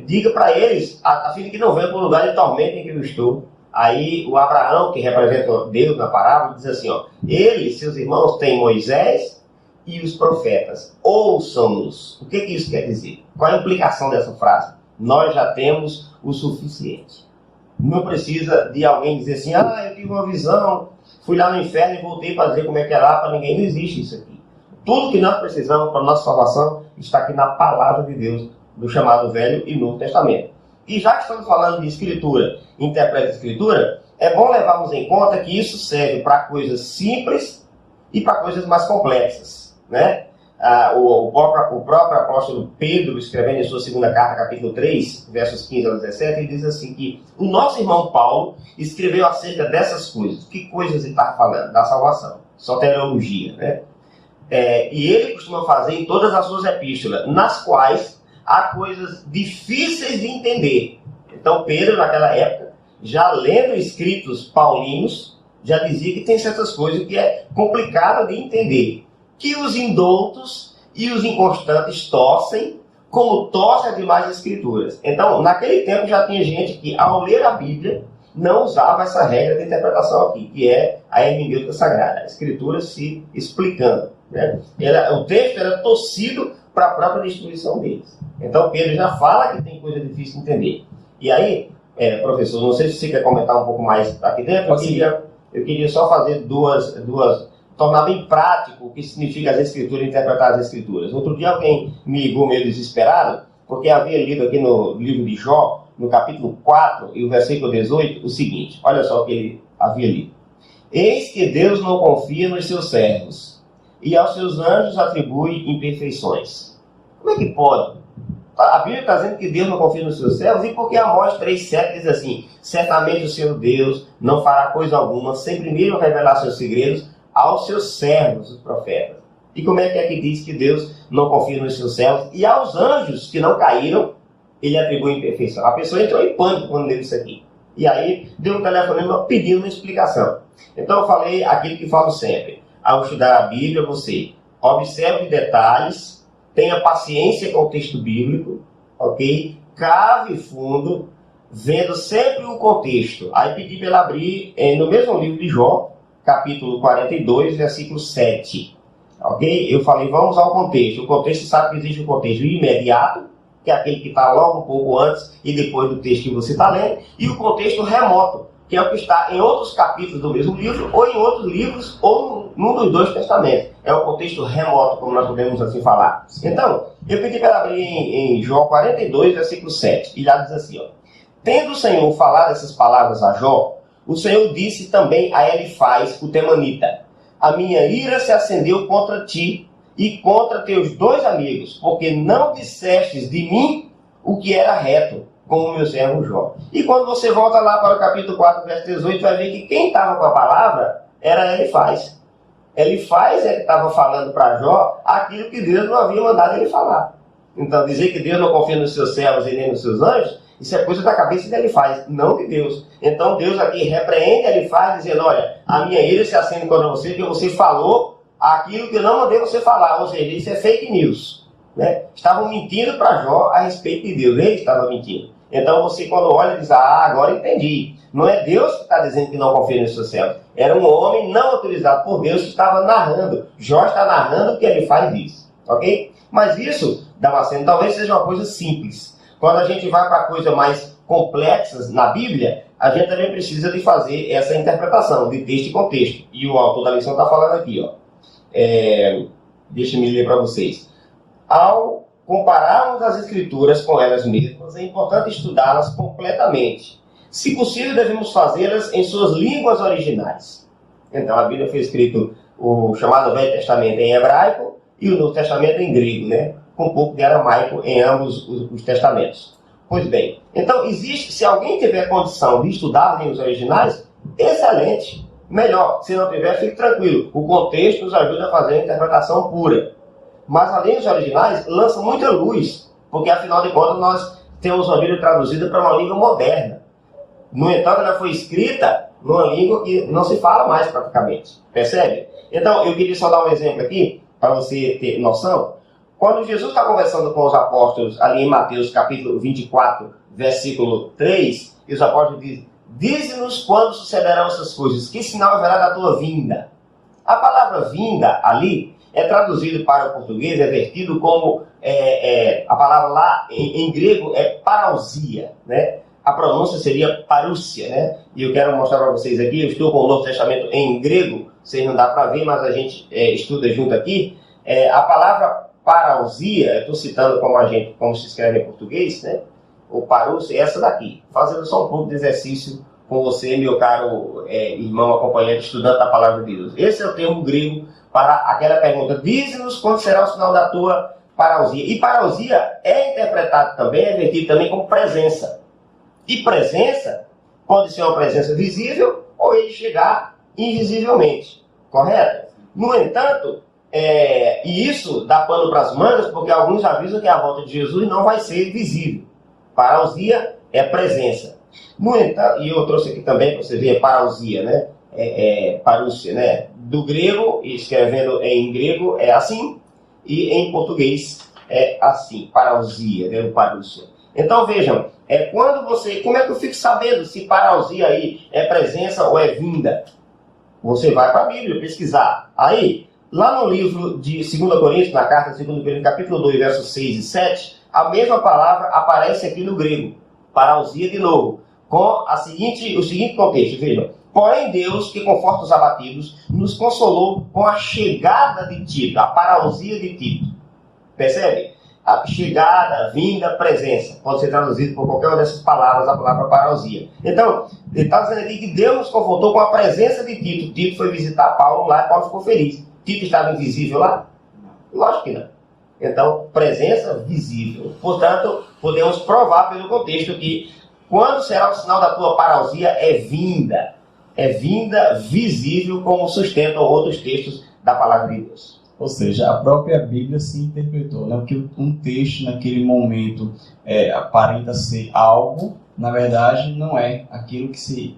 [SPEAKER 3] diga para eles, a fim de que não venham para o lugar de tormento em que eu estou. Aí o Abraão, que representa Deus na parábola, diz assim, ó, eles, seus irmãos, têm Moisés e os profetas, ouçam-nos. O que isso quer dizer? Qual a implicação dessa frase? Nós já temos o suficiente. Não precisa de alguém dizer assim, eu tive uma visão, fui lá no inferno e voltei para dizer como é que é lá para ninguém. Não existe isso aqui. Tudo que nós precisamos para a nossa salvação está aqui na palavra de Deus, do chamado Velho e Novo Testamento. E já que estamos falando de escritura, interpreta a escritura, é bom levarmos em conta que isso serve para coisas simples e para coisas mais complexas, né? o próprio apóstolo Pedro, escrevendo em sua segunda carta, capítulo 3, versos 15 a 17, ele diz assim que o nosso irmão Paulo escreveu acerca dessas coisas. Que coisas ele está falando? Da salvação, soteriologia, né? E ele costuma fazer em todas as suas epístolas, nas quais há coisas difíceis de entender. Então Pedro, naquela época, já lendo escritos paulinos, já dizia que tem certas coisas que é complicado de entender, que os indoutos e os inconstantes torcem, como torcem as demais escrituras. Então, naquele tempo já tinha gente que, ao ler a Bíblia, não usava essa regra de interpretação aqui, que é a hermenêutica sagrada, a escritura se explicando, né? O texto era torcido para a própria distribuição deles. Então, Pedro já fala que tem coisa difícil de entender. E aí, professor, não sei se você quer comentar um pouco mais aqui dentro, eu queria só fazer tornar bem prático o que significa as escrituras, interpretar as escrituras. Outro dia alguém me ligou meio desesperado, porque havia lido aqui no livro de Jó, no capítulo 4 e o versículo 18, o seguinte, olha só o que ele havia lido. Eis que Deus não confia nos seus servos, e aos seus anjos atribui imperfeições. Como é que pode? A Bíblia está dizendo que Deus não confia nos seus servos, e porque Amós 3,7 diz assim, certamente o Senhor Deus não fará coisa alguma, sem primeiro revelar seus segredos aos seus servos, os profetas. E como é que diz que Deus não confia nos seus servos? E aos anjos que não caíram, ele atribui imperfeição. A pessoa entrou em pânico quando leu isso aqui. E aí deu um telefonema pedindo uma explicação. Então eu falei aquilo que falo sempre. Ao estudar a Bíblia, você observe detalhes, tenha paciência com o texto bíblico, ok? Cave fundo, vendo sempre o contexto. Aí pedi para ela abrir no mesmo livro de Jó, capítulo 42, versículo 7. Ok? Eu falei, vamos ao contexto. O contexto, sabe que existe um contexto imediato, que é aquele que está logo um pouco antes e depois do texto que você está lendo, e o contexto remoto, que é o que está em outros capítulos do mesmo livro, ou em outros livros, ou num dos dois testamentos. É o contexto remoto, como nós podemos assim falar. Então, eu pedi para ela abrir em Jó 42, versículo 7. E lá diz assim, ó. Tendo o Senhor falado essas palavras a Jó, o Senhor disse também a Elifaz, o temanita, a minha ira se acendeu contra ti e contra teus dois amigos, porque não dissestes de mim o que era reto, como o meu servo Jó. E quando você volta lá para o capítulo 4, verso 18, vai ver que quem estava com a palavra era Elifaz. Elifaz é que estava falando para Jó aquilo que Deus não havia mandado ele falar. Então, dizer que Deus não confia nos seus servos e nem nos seus anjos, isso é coisa da cabeça de Elifaz, não de Deus. Então Deus aqui repreende Elifaz, dizendo, olha, a minha ira se acende contra você, porque você falou aquilo que eu não mandei você falar. Ou seja, isso é fake news, né? Estavam mentindo para Jó a respeito de Deus, ele estava mentindo. Então você, quando olha, diz, agora entendi. Não é Deus que está dizendo que não confia nos seus servos. Era um homem não autorizado por Deus que estava narrando. Jó está narrando o que Elifaz diz, ok? Mas isso, Damasceno, talvez seja uma coisa simples. Quando a gente vai para coisas mais complexas na Bíblia, a gente também precisa de fazer essa interpretação de texto e contexto. E o autor da lição está falando aqui, ó. Deixa-me ler para vocês. Ao compararmos as escrituras com elas mesmas, é importante estudá-las completamente. Se possível, devemos fazê-las em suas línguas originais. Então, a Bíblia foi escrita o chamado Velho Testamento em hebraico e o Novo Testamento em grego, né? Com um pouco de aramaico em ambos os testamentos. Pois bem, então existe, se alguém tiver condição de estudar as línguas originais, excelente, melhor. Se não tiver, fique tranquilo. O contexto nos ajuda a fazer a interpretação pura. Mas as línguas originais lançam muita luz, porque afinal de contas nós temos uma Bíblia traduzida para uma língua moderna. No entanto, ela foi escrita numa língua que não se fala mais praticamente. Percebe? Então, eu queria só dar um exemplo aqui, para você ter noção. Quando Jesus está conversando com os apóstolos, ali em Mateus capítulo 24, versículo 3, e os apóstolos dizem, dize-nos quando sucederão essas coisas, que sinal haverá da tua vinda? A palavra vinda ali é traduzido para o português, é vertido como, a palavra lá em grego é parousia, né? A pronúncia seria parúcia, né? E eu quero mostrar para vocês aqui, eu estou com o Novo Testamento em grego, vocês não dá para ver, mas a gente estuda junto aqui. A palavra parousia, eu estou citando como se escreve em português, né? O parúcia é essa daqui. Fazendo só um pouco de exercício com você, meu caro irmão, acompanhante, estudante da palavra de Deus. Esse é o termo grego para aquela pergunta: dize-nos quando será o sinal da tua parousia. E parousia é interpretado também, é vertido também como presença. E presença pode ser uma presença visível ou ele chegar invisivelmente, correto? No entanto, e isso dá pano para as mangas, porque alguns avisam que a volta de Jesus não vai ser visível. Parousia é presença. No entanto, e eu trouxe aqui também para você ver parousia, né? Parúcia, né? Do grego, escrevendo em grego é assim, e em português é assim, parousia, né? Parúcia. Então vejam, como é que eu fico sabendo se parousia aí é presença ou é vinda? Você vai para a Bíblia pesquisar. Aí, lá no livro de 2 Coríntios, na carta de 2 Coríntios, capítulo 2, versos 6 e 7, a mesma palavra aparece aqui no grego, parousia de novo, com o seguinte contexto, vejam. Porém Deus, que conforta os abatidos, nos consolou com a chegada de Tito, a parousia de Tito. Percebe? A chegada, vinda, presença. Pode ser traduzido por qualquer uma dessas palavras, a palavra parousia. Então, ele está dizendo aqui que Deus nos confortou com a presença de Tito. Tito foi visitar Paulo lá e Paulo ficou feliz. Tito estava invisível lá? Lógico que não. Então, presença visível. Portanto, podemos provar pelo contexto que quando será o sinal da tua parousia é vinda. É vinda visível, como sustentam outros textos da palavra de Deus.
[SPEAKER 2] Ou seja, a própria Bíblia se interpretou, né? Porque um texto naquele momento aparenta ser algo, na verdade não é aquilo que se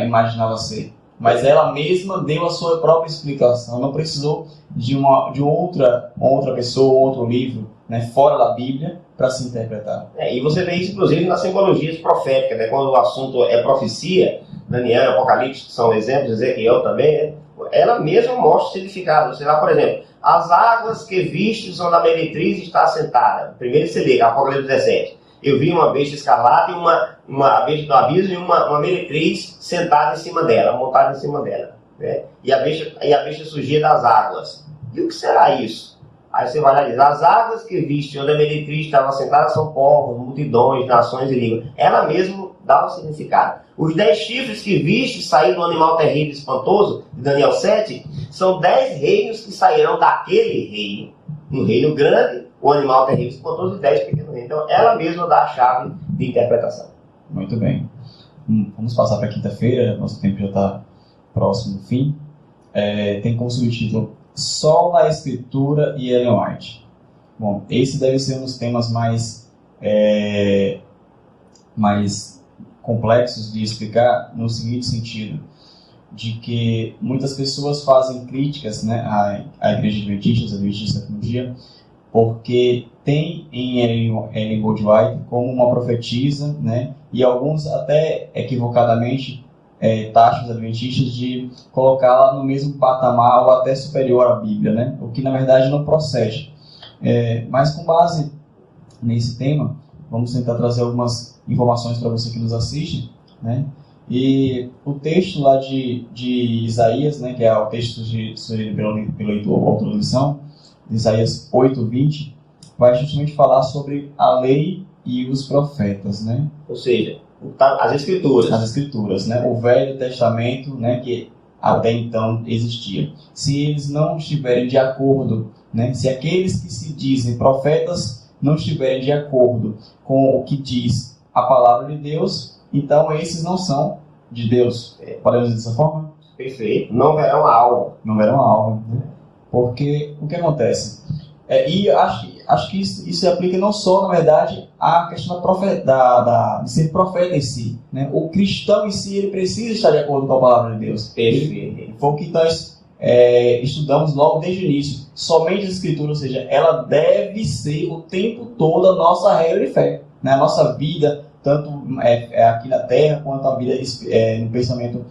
[SPEAKER 2] imaginava ser. Mas ela mesma deu a sua própria explicação, não precisou de outra pessoa, outro livro, né, fora da Bíblia, para se interpretar.
[SPEAKER 3] E você vê isso, inclusive, nas simbologias proféticas, né? Quando o assunto é profecia, Daniel, Apocalipse, que são exemplos, Ezequiel também, né? Ela mesma mostra o significado. Sei lá, por exemplo, as águas que vistes onde a meretriz está assentada. Primeiro você lê, Apocalipse 17. Eu vi uma besta escarlate, uma besta do abismo e uma meretriz sentada em cima dela, montada em cima dela. Né? E a besta surgia das águas. E o que será isso? Aí você vai analisar: as águas que viste onde a meretriz estava sentada são povos, multidões, nações e línguas. Ela mesmo dá o significado. Os 10 chifres que viste sair do animal terrível e espantoso, de Daniel 7, são 10 reinos que sairão daquele reino. Um reino grande, o animal terrível e espantoso, e 10 pequenos reinos. Então, ela mesma dá a chave de interpretação.
[SPEAKER 2] Muito bem. Vamos passar para quinta-feira, nosso tempo já está próximo do fim. Tem como subtítulo Sola Escritura e Ellen White. Bom, esse deve ser um dos temas mais complexos de explicar, no seguinte sentido, de que muitas pessoas fazem críticas, né, à Igreja Adventista, aos Adventistas da Sétimo Dia, porque tem em Ellen White como uma profetisa, né, e alguns até equivocadamente taxam os adventistas de colocá-la no mesmo patamar ou até superior à Bíblia, né, o que na verdade não procede. Mas com base nesse tema, vamos tentar trazer algumas informações para você que nos assiste, né? E o texto lá de Isaías, né, que é o texto sugerido pelo autor da lição, de Isaías 8:20, vai justamente falar sobre a lei e os profetas, né?
[SPEAKER 3] Ou seja, as Escrituras.
[SPEAKER 2] As Escrituras, né? O Velho Testamento, né, que até então existia. Se eles não estiverem de acordo, né, se aqueles que se dizem profetas não estiverem de acordo com o que diz a palavra de Deus, então esses não são de Deus. Podemos dizer dessa forma?
[SPEAKER 3] Perfeito. Não verão a alva.
[SPEAKER 2] Não verão a alva. Né? Porque o que acontece? E acho que isso se aplica não só, na verdade, à questão de ser profeta em si. Né? O cristão em si, ele precisa estar de acordo com a palavra de Deus.
[SPEAKER 3] Perfeito.
[SPEAKER 2] Foi o que nós estudamos logo desde o início. Somente a Escritura, ou seja, ela deve ser o tempo todo a nossa regra de fé. Né? A nossa vida, tanto aqui na Terra, quanto a vida no pensamento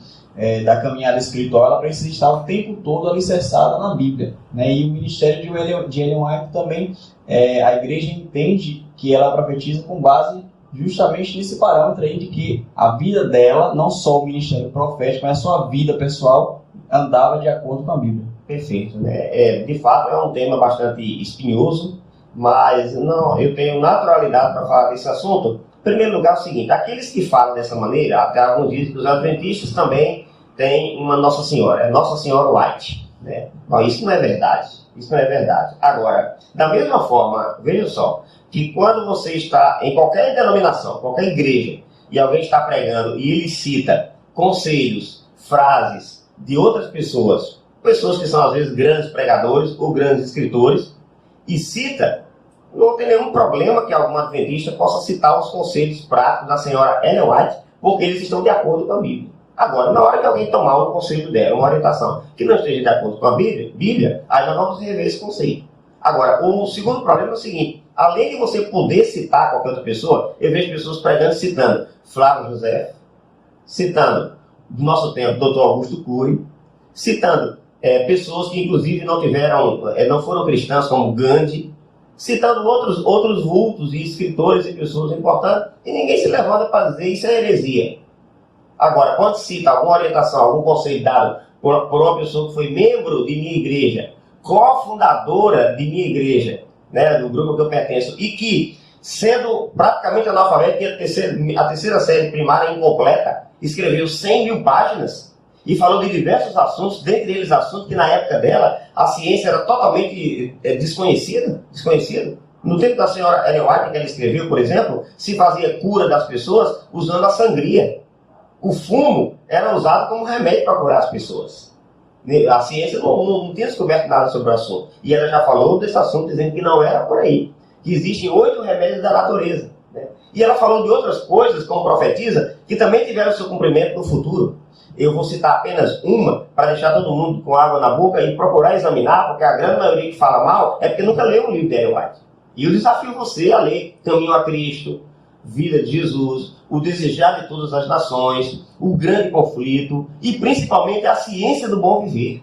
[SPEAKER 2] da caminhada espiritual, ela precisa estar o tempo todo alicerçada na Bíblia. Né? E o ministério de Ellen White também, a igreja entende que ela profetiza com base justamente nesse parâmetro aí de que a vida dela, não só o ministério profético, mas a sua vida pessoal, andava de acordo com a Bíblia.
[SPEAKER 3] Perfeito. Né? De fato, é um tema bastante espinhoso, mas não, eu tenho naturalidade para falar desse assunto. Em primeiro lugar, é o seguinte: aqueles que falam dessa maneira, até alguns dizem que os adventistas também têm uma Nossa Senhora, Nossa Senhora White. né? Não, isso não é verdade. Isso não é verdade. Agora, da mesma forma, veja só, que quando você está em qualquer denominação, qualquer igreja, e alguém está pregando e ele cita conselhos, frases de outras pessoas, pessoas que são às vezes grandes pregadores ou grandes escritores, e cita, não tem nenhum problema que algum adventista possa citar os conselhos práticos da senhora Ellen White, porque eles estão de acordo com a Bíblia. Agora, na hora que alguém tomar um conselho dela, uma orientação que não esteja de acordo com a Bíblia, aí nós vamos rever esse conceito. Agora, o segundo problema é o seguinte: além de você poder citar qualquer outra pessoa, eu vejo pessoas pregando citando Flávio José, citando do nosso tempo Dr. Augusto Cury, citando pessoas que inclusive não foram cristãs, como Gandhi, citando outros vultos e escritores e pessoas importantes, e ninguém se levanta para dizer isso é heresia. Agora, quando cita alguma orientação, algum conselho dado por uma pessoa que foi membro de minha igreja, cofundadora de minha igreja, né, do grupo que eu pertenço, e que, sendo praticamente analfabeto, e a terceira série primária incompleta, escreveu 100 mil páginas e falou de diversos assuntos, dentre eles assuntos que na época dela a ciência era totalmente desconhecida. No tempo da senhora Ellen White, que ela escreveu, por exemplo, se fazia cura das pessoas usando a sangria. O fumo era usado como remédio para curar as pessoas. A ciência não tinha descoberto nada sobre o assunto. E ela já falou desse assunto dizendo que não era por aí. Que existem 8 remédios da natureza. Né? E ela falou de outras coisas, como profetiza, que também tiveram seu cumprimento no futuro. Eu vou citar apenas uma, para deixar todo mundo com água na boca e procurar examinar, porque a grande maioria que fala mal é porque nunca leu o livro de Ellen White. E eu desafio você a ler Caminho a Cristo, Vida de Jesus, O Desejar de Todas as Nações, O Grande Conflito e principalmente A Ciência do Bom Viver.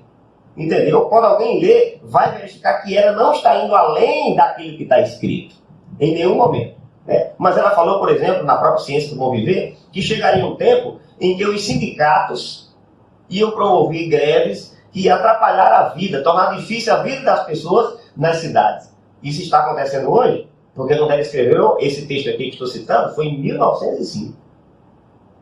[SPEAKER 3] Entendeu? Quando alguém lê, vai verificar que ela não está indo além daquilo que está escrito. Em nenhum momento. Né? Mas ela falou, por exemplo, na própria Ciência do Bom Viver, que chegaria um tempo em que os sindicatos iam promover greves que iam atrapalhar a vida, tornar difícil a vida das pessoas nas cidades. Isso está acontecendo hoje? Porque quando ela escreveu esse texto aqui que estou citando, foi em 1905.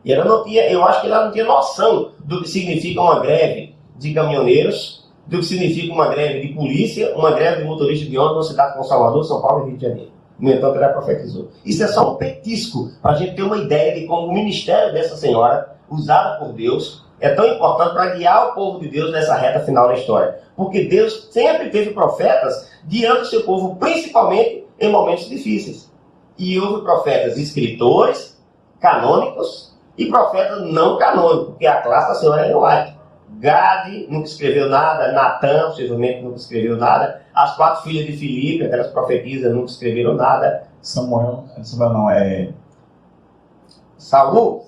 [SPEAKER 3] E ela não tinha, eu acho que ela não tinha noção do que significa uma greve de caminhoneiros, do que significa uma greve de polícia, uma greve de motorista de ônibus numa cidade como Salvador, São Paulo e Rio de Janeiro. No entanto, ela profetizou. Isso é só um petisco para a gente ter uma ideia de como o ministério dessa senhora, usado por Deus, é tão importante para guiar o povo de Deus nessa reta final da história. Porque Deus sempre teve profetas guiando o seu povo, principalmente em momentos difíceis. E houve profetas escritores, canônicos, e profetas não canônicos, que é a classe da senhora Ellen White. Gade nunca escreveu nada, Natan possivelmente nunca escreveu nada, as 4 filhas de Filipe, aquelas profetisas, nunca escreveram nada.
[SPEAKER 2] Samuel não, é...
[SPEAKER 3] Saul,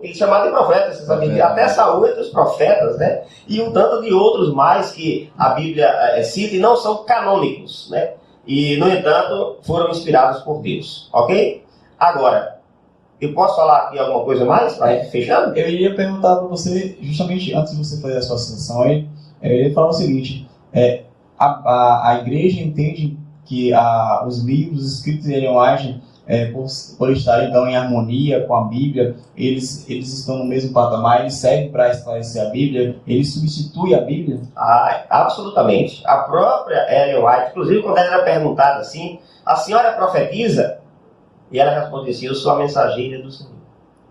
[SPEAKER 3] ele chamado de profeta, você sabe, até Saul entre os profetas, né? E um tanto de outros mais que a Bíblia cita e não são canônicos, né? E, no entanto, foram inspirados por Deus, ok? Agora, eu posso falar aqui alguma coisa mais para a gente fechando?
[SPEAKER 2] Eu iria perguntar para você, justamente antes de você fazer a sua citação aí, eu iria falar o seguinte: a igreja entende que os livros escritos de Ellen White, por estarem então em harmonia com a Bíblia, eles estão no mesmo patamar, eles servem para esclarecer a Bíblia, eles substituem a Bíblia?
[SPEAKER 3] Absolutamente. A própria Ellen White, inclusive quando ela era perguntada assim, a senhora profetiza? E ela responde assim: eu sou a mensageira do Senhor.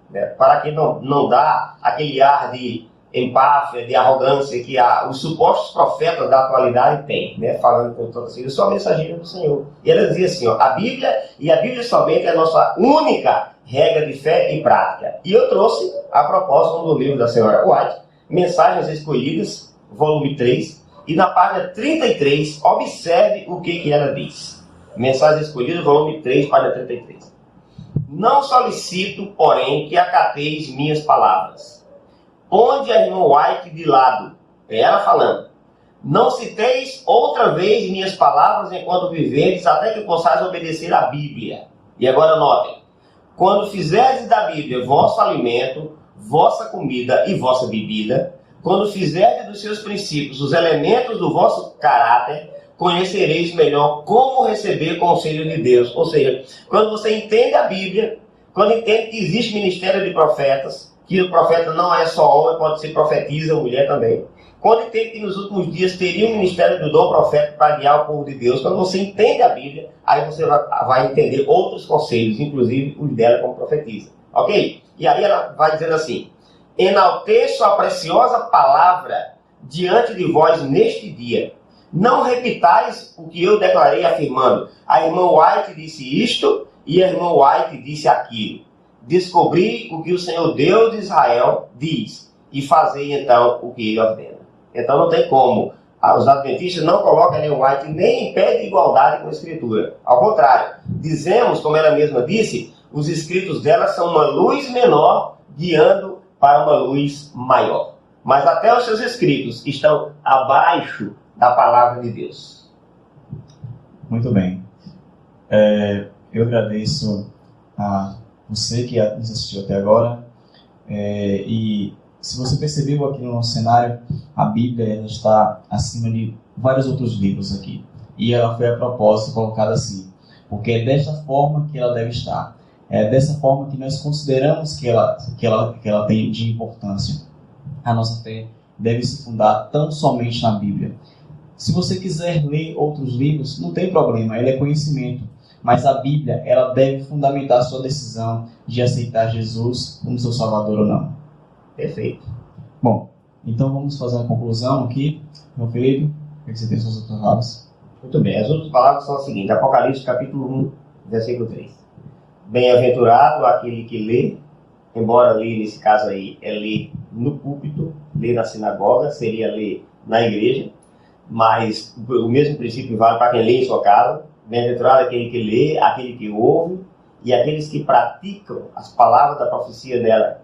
[SPEAKER 3] Né? Para que não dá aquele ar de empáfia, de arrogância que os supostos profetas da atualidade têm, né? Falando com todo assim, eu sou a mensageira do Senhor. E ela dizia assim, a Bíblia somente é a nossa única regra de fé e prática. E eu trouxe, a propósito do livro da senhora White, Mensagens Escolhidas, volume 3, e na página 33, observe o que ela diz. Mensagens Escolhidas, volume 3, página 33. Não solicito, porém, que acateis minhas palavras. Ponde a irmã White de lado. É ela falando. Não citeis outra vez minhas palavras enquanto viverdes, até que possais obedecer à Bíblia. E agora notem. Quando fizerdes da Bíblia vosso alimento, vossa comida e vossa bebida, quando fizerdes dos seus princípios os elementos do vosso caráter, conhecereis melhor como receber conselho de Deus. Ou seja, quando você entende a Bíblia, quando entende que existe ministério de profetas, que o profeta não é só homem, pode ser profetisa, mulher também. Quando entende que nos últimos dias teria um ministério do dom profético para guiar o povo de Deus, quando você entende a Bíblia, aí você vai entender outros conselhos, inclusive os dela como profetisa. Ok? E aí ela vai dizendo assim: enalteço a preciosa palavra diante de vós neste dia. Não repitais o que eu declarei afirmando: a irmã White disse isto e a irmã White disse aquilo. Descobri o que o Senhor Deus de Israel diz e fazei então o que ele ordena. Então não tem como. Os adventistas não colocam a Ellen White nem em pé de igualdade com a Escritura. Ao contrário, dizemos, como ela mesma disse, os escritos dela são uma luz menor guiando para uma luz maior. Mas até os seus escritos estão abaixo da palavra de Deus.
[SPEAKER 2] Muito bem. Eu agradeço a você que nos assistiu até agora. E se você percebeu aqui no nosso cenário, a Bíblia ela está acima de vários outros livros aqui. E ela foi a propósito colocada assim, porque é desta forma que ela deve estar. É dessa forma que nós consideramos que ela tem de importância. A nossa fé deve se fundar tão somente na Bíblia. Se você quiser ler outros livros, não tem problema, ele é conhecimento. Mas a Bíblia, ela deve fundamentar a sua decisão de aceitar Jesus como seu Salvador ou não.
[SPEAKER 3] Perfeito.
[SPEAKER 2] Bom, então vamos fazer uma conclusão aqui. João Felipe, o que você tem suas outras palavras?
[SPEAKER 3] Muito bem, as outras palavras são as seguintes. Apocalipse capítulo 1, versículo 3. Bem-aventurado aquele que lê, embora ler nesse caso aí é ler no púlpito, ler na sinagoga, seria ler na igreja, mas o mesmo princípio vale para quem lê em sua casa. Bem-aventurado aquele que lê, aquele que ouve, e aqueles que praticam as palavras da profecia dela,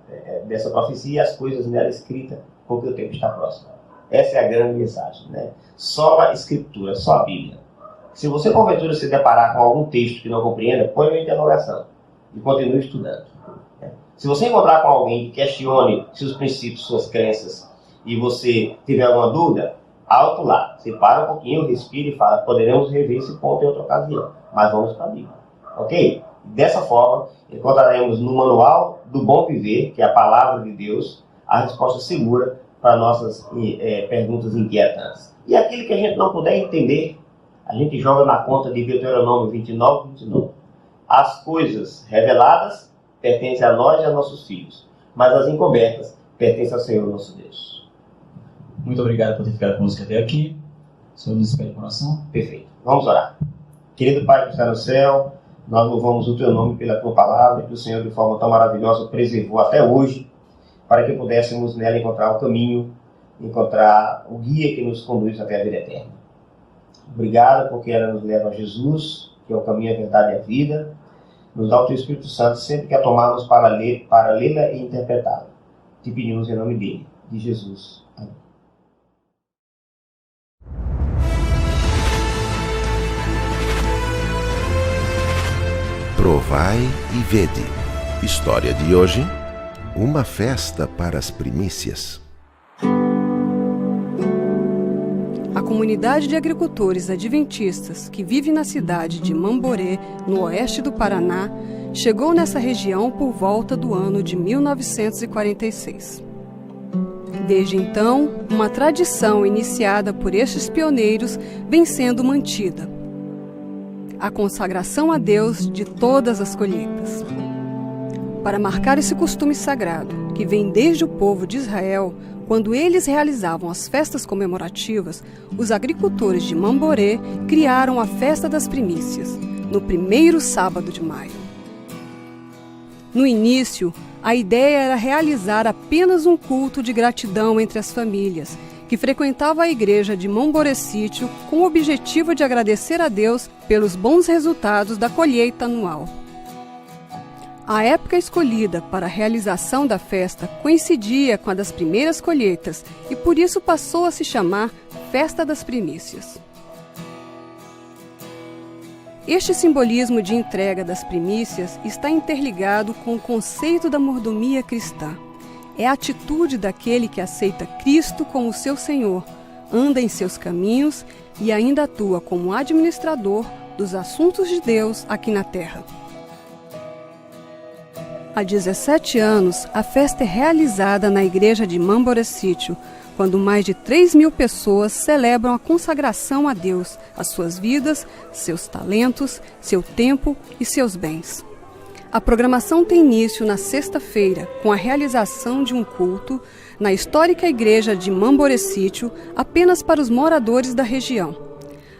[SPEAKER 3] dessa profecia, as coisas nela escritas, porque o tempo está próximo. Essa é a grande mensagem, né? Só a Escritura, só a Bíblia. Se você, porventura, se deparar com algum texto que não compreenda, põe uma interrogação e continue estudando. Né? Se você encontrar com alguém que questione seus princípios, suas crenças, e você tiver alguma dúvida, alto lá. Você para um pouquinho, respira e fala: poderemos rever esse ponto em outra ocasião, mas vamos para a Bíblia. Ok? Dessa forma, encontraremos no Manual do Bom Viver, que é a Palavra de Deus, a resposta segura para nossas perguntas inquietantes. E aquilo que a gente não puder entender, a gente joga na conta de Deuteronômio 29, 29. As coisas reveladas pertencem a nós e a nossos filhos, mas as encobertas pertencem ao Senhor nosso Deus.
[SPEAKER 2] Muito obrigado por ter ficado conosco até aqui. O Senhor nos espere com oração.
[SPEAKER 3] Perfeito. Vamos orar. Querido Pai que está no céu, nós louvamos o Teu nome pela Tua palavra, que o Senhor de forma tão maravilhosa preservou até hoje, para que pudéssemos nela encontrar o caminho, encontrar o guia que nos conduz até a vida eterna. Obrigado porque ela nos leva a Jesus, que é o caminho, a verdade e a vida. Nos dá o Teu Espírito Santo sempre que a tomarmos para lê-la e interpretá-la. Te pedimos em nome dele, de Jesus. Amém.
[SPEAKER 4] Provai e vede. História de hoje: uma festa para as primícias.
[SPEAKER 5] A comunidade de agricultores adventistas que vive na cidade de Mamborê, no oeste do Paraná, chegou nessa região por volta do ano de 1946. Desde então, uma tradição iniciada por estes pioneiros vem sendo mantida: a consagração a Deus de todas as colheitas. Para marcar esse costume sagrado, que vem desde o povo de Israel, quando eles realizavam as festas comemorativas, os agricultores de Mamborê criaram a Festa das Primícias, no primeiro sábado de maio. No início, a ideia era realizar apenas um culto de gratidão entre as famílias, que frequentava a igreja de Mamborê Sítio com o objetivo de agradecer a Deus pelos bons resultados da colheita anual. A época escolhida para a realização da festa coincidia com a das primeiras colheitas e por isso passou a se chamar Festa das Primícias. Este simbolismo de entrega das primícias está interligado com o conceito da mordomia cristã. É a atitude daquele que aceita Cristo como seu Senhor, anda em seus caminhos e ainda atua como administrador dos assuntos de Deus aqui na terra. Há 17 anos, a festa é realizada na igreja de Mamborê Sítio, quando mais de 3.000 pessoas celebram a consagração a Deus, as suas vidas, seus talentos, seu tempo e seus bens. A programação tem início na sexta-feira, com a realização de um culto na histórica igreja de Mamborecítio, apenas para os moradores da região.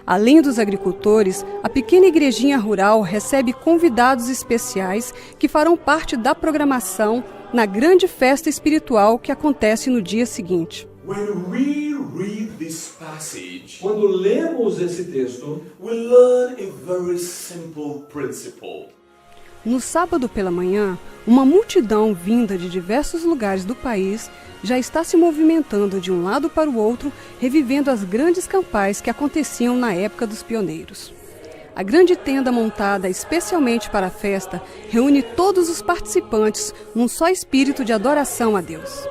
[SPEAKER 5] Além dos agricultores, a pequena igrejinha rural recebe convidados especiais que farão parte da programação na grande festa espiritual que acontece no dia seguinte.
[SPEAKER 6] Quando lemos esse texto, we learn a very simple principle.
[SPEAKER 5] No sábado pela manhã, uma multidão vinda de diversos lugares do país já está se movimentando de um lado para o outro, revivendo as grandes campais que aconteciam na época dos pioneiros. A grande tenda montada especialmente para a festa reúne todos os participantes num só espírito de adoração a Deus.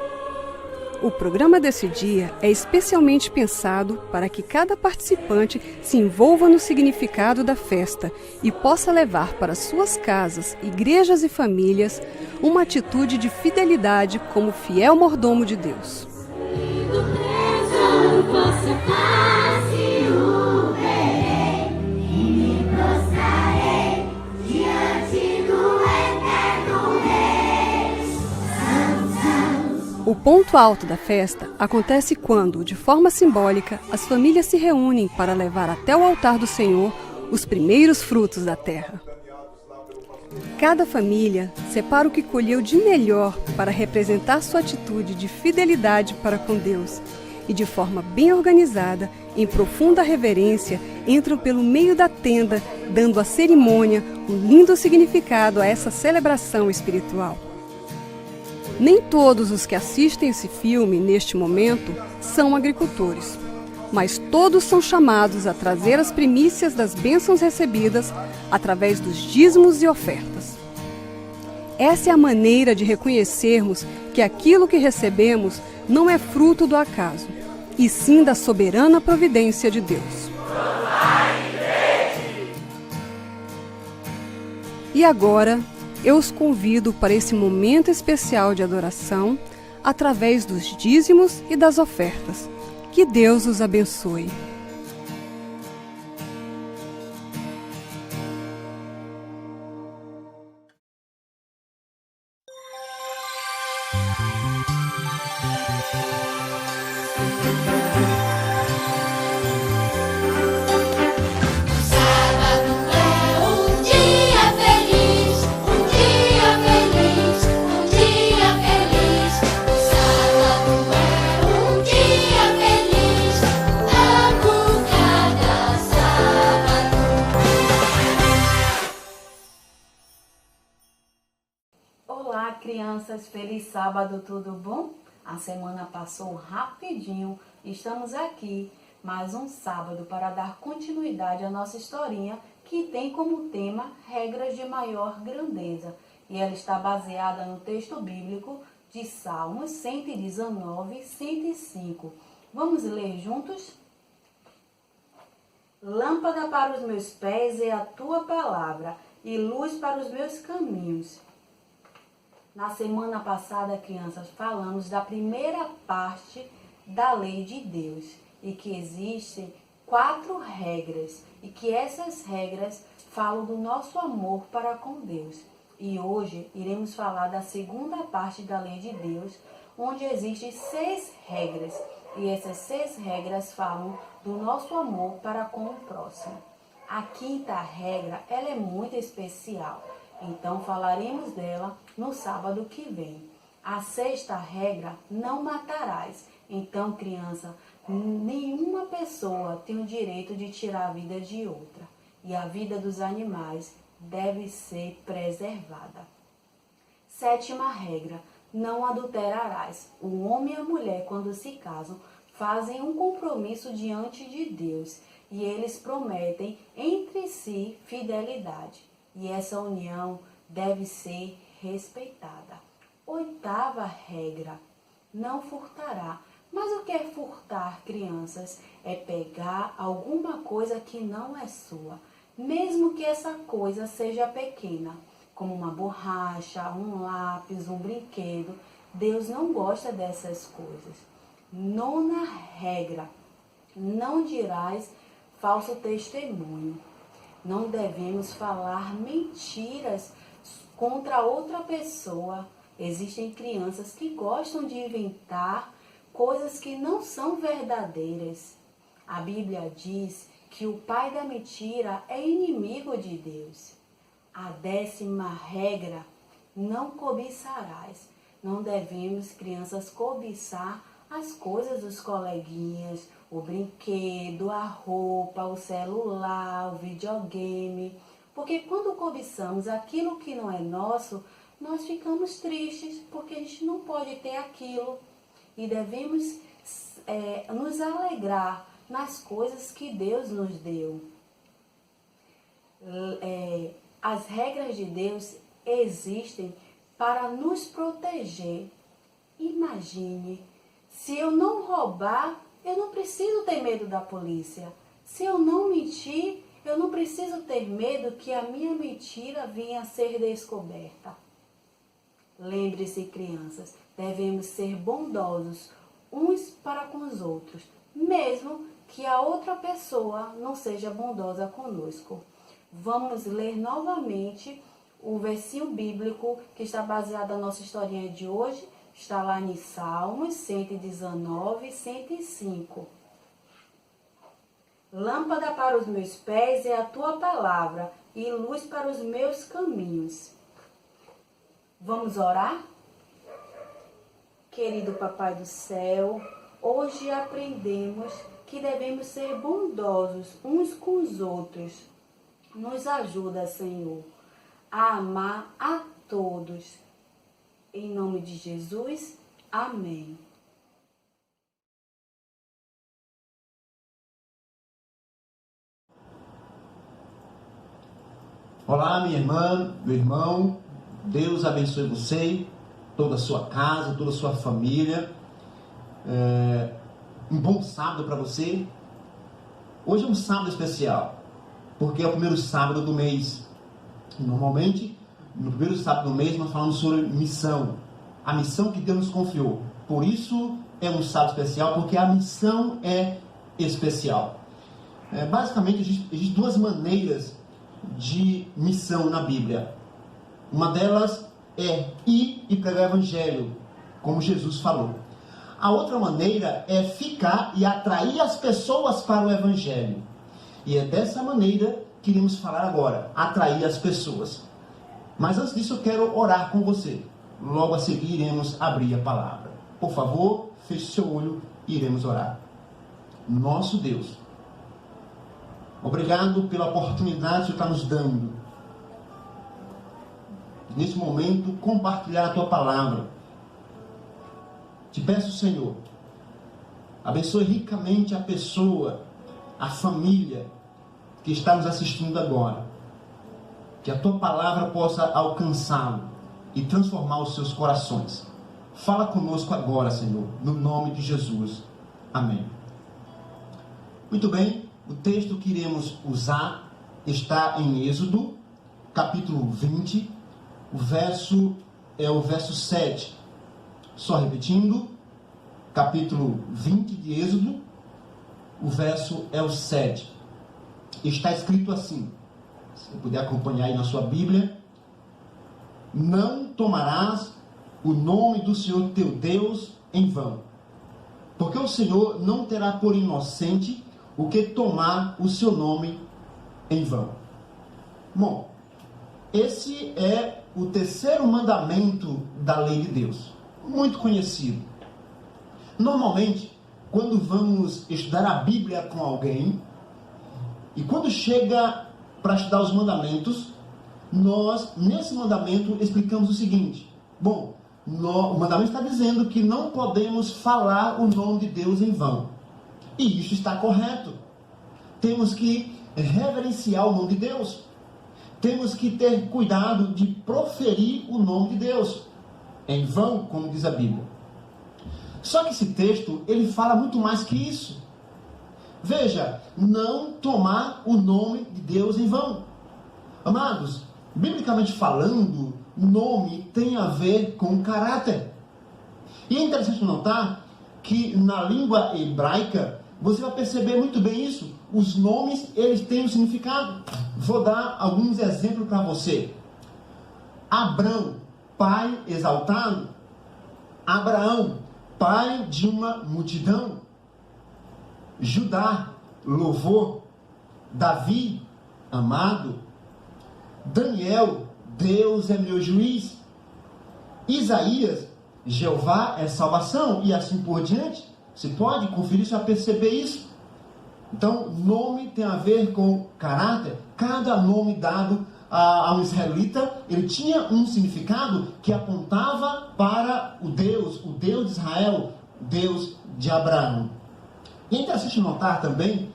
[SPEAKER 5] O programa desse dia é especialmente pensado para que cada participante se envolva no significado da festa e possa levar para suas casas, igrejas e famílias uma atitude de fidelidade como fiel mordomo de Deus. O ponto alto da festa acontece quando, de forma simbólica, as famílias se reúnem para levar até o altar do Senhor os primeiros frutos da terra. Cada família separa o que colheu de melhor para representar sua atitude de fidelidade para com Deus e, de forma bem organizada, em profunda reverência, entram pelo meio da tenda, dando à cerimônia um lindo significado a essa celebração espiritual. Nem todos os que assistem esse filme neste momento são agricultores, mas todos são chamados a trazer as primícias das bênçãos recebidas através dos dízimos e ofertas. Essa é a maneira de reconhecermos que aquilo que recebemos não é fruto do acaso, e sim da soberana providência de Deus. E agora, eu os convido para esse momento especial de adoração através dos dízimos e das ofertas. Que Deus os abençoe.
[SPEAKER 7] Olá, crianças, feliz sábado, tudo bom? A semana passou rapidinho, estamos aqui mais um sábado para dar continuidade à nossa historinha que tem como tema regras de maior grandeza e ela está baseada no texto bíblico de Salmos 119 e 105. Vamos ler juntos? Lâmpada para os meus pés é a tua palavra e luz para os meus caminhos. Na semana passada, crianças, falamos da primeira parte da lei de Deus e que existem 4 regras e que essas regras falam do nosso amor para com Deus. E hoje iremos falar da segunda parte da lei de Deus, onde existem 6 regras e essas 6 regras falam do nosso amor para com o próximo. A quinta regra, ela é muito especial. Então, falaremos dela no sábado que vem. A sexta regra, não matarás. Então, criança, nenhuma pessoa tem o direito de tirar a vida de outra. E a vida dos animais deve ser preservada. Sétima regra, não adulterarás. O homem e a mulher, quando se casam, fazem um compromisso diante de Deus. E eles prometem entre si fidelidade. E essa união deve ser respeitada. Oitava regra, não furtará. Mas o que é furtar, crianças? É pegar alguma coisa que não é sua, mesmo que essa coisa seja pequena, como uma borracha, um lápis, um brinquedo. Deus não gosta dessas coisas. Nona regra: não dirás falso testemunho. Não devemos falar mentiras contra outra pessoa. Existem crianças que gostam de inventar coisas que não são verdadeiras. A Bíblia diz que o pai da mentira é inimigo de Deus. A 10ª regra: não cobiçarás. Não devemos, crianças, cobiçar as coisas dos coleguinhas, o brinquedo, a roupa, o celular, o videogame. Porque quando cobiçamos aquilo que não é nosso, nós ficamos tristes, porque a gente não pode ter aquilo. E devemos nos alegrar nas coisas que Deus nos deu. As regras de Deus existem para nos proteger. Imagine, se eu não roubar, eu não preciso ter medo da polícia. Se eu não mentir, eu não preciso ter medo que a minha mentira venha a ser descoberta. Lembre-se, crianças, devemos ser bondosos uns para com os outros, mesmo que a outra pessoa não seja bondosa conosco. Vamos ler novamente o versinho bíblico que está baseado na nossa historinha de hoje. Está lá em Salmos 119 e 105. Lâmpada para os meus pés é a tua palavra e luz para os meus caminhos. Vamos orar? Querido Papai do Céu, hoje aprendemos que devemos ser bondosos uns com os outros. Nos ajuda, Senhor, a amar a todos. Em nome de Jesus, amém.
[SPEAKER 8] Olá, minha irmã, meu irmão. Deus abençoe você, toda a sua casa, toda a sua família. Um bom sábado para você. Hoje é um sábado especial, porque é o primeiro sábado do mês. Normalmente, no primeiro sábado do mês, nós falamos sobre missão. A missão que Deus nos confiou. Por isso, é um sábado especial, porque a missão é especial. Basicamente, existem duas maneiras de missão na Bíblia. Uma delas é ir e pregar o Evangelho, como Jesus falou. A outra maneira é ficar e atrair as pessoas para o Evangelho. E é dessa maneira que iremos falar agora, atrair as pessoas. Mas antes disso eu quero orar com você. Logo a seguir iremos abrir a palavra. Por favor, feche seu olho e iremos orar. Nosso Deus, obrigado pela oportunidade que você está nos dando. Nesse momento, compartilhar a tua palavra. Te peço, Senhor, abençoe ricamente a pessoa, a família que está nos assistindo agora. Que a tua palavra possa alcançá-lo e transformar os seus corações. Fala conosco agora, Senhor, no nome de Jesus. Amém. Muito bem, o texto que iremos usar está em Êxodo, capítulo 20, o verso 7. Só repetindo, capítulo 20 de Êxodo, o verso é o 7. Está escrito assim, se puder acompanhar aí na sua Bíblia: não tomarás o nome do Senhor teu Deus em vão, porque o Senhor não terá por inocente o que tomar o seu nome em vão. Bom, esse é o terceiro mandamento da lei de Deus, muito conhecido. Normalmente, quando vamos estudar a Bíblia com alguém, e quando chega para estudar os mandamentos, nós, nesse mandamento, explicamos o seguinte: bom, o mandamento está dizendo que não podemos falar o nome de Deus em vão. E isso está correto. Temos que reverenciar o nome de Deus. Temos que ter cuidado de proferir o nome de Deus em vão, como diz a Bíblia. Só que esse texto, ele fala muito mais que isso. Veja, não tomar o nome de Deus em vão. Amados, biblicamente falando, nome tem a ver com caráter. E é interessante notar que na língua hebraica, você vai perceber muito bem isso. Os nomes, eles têm um significado. Vou dar alguns exemplos para você. Abrão, pai exaltado. Abraão, pai de uma multidão. Judá, louvor. Davi, amado. Daniel, Deus é meu juiz. Isaías, Jeová é salvação, e assim por diante. Você pode conferir, você vai perceber isso. Então, nome tem a ver com caráter. Cada nome dado a um israelita, ele tinha um significado que apontava para o Deus de Israel, o Deus de Abraão. E é interessante notar também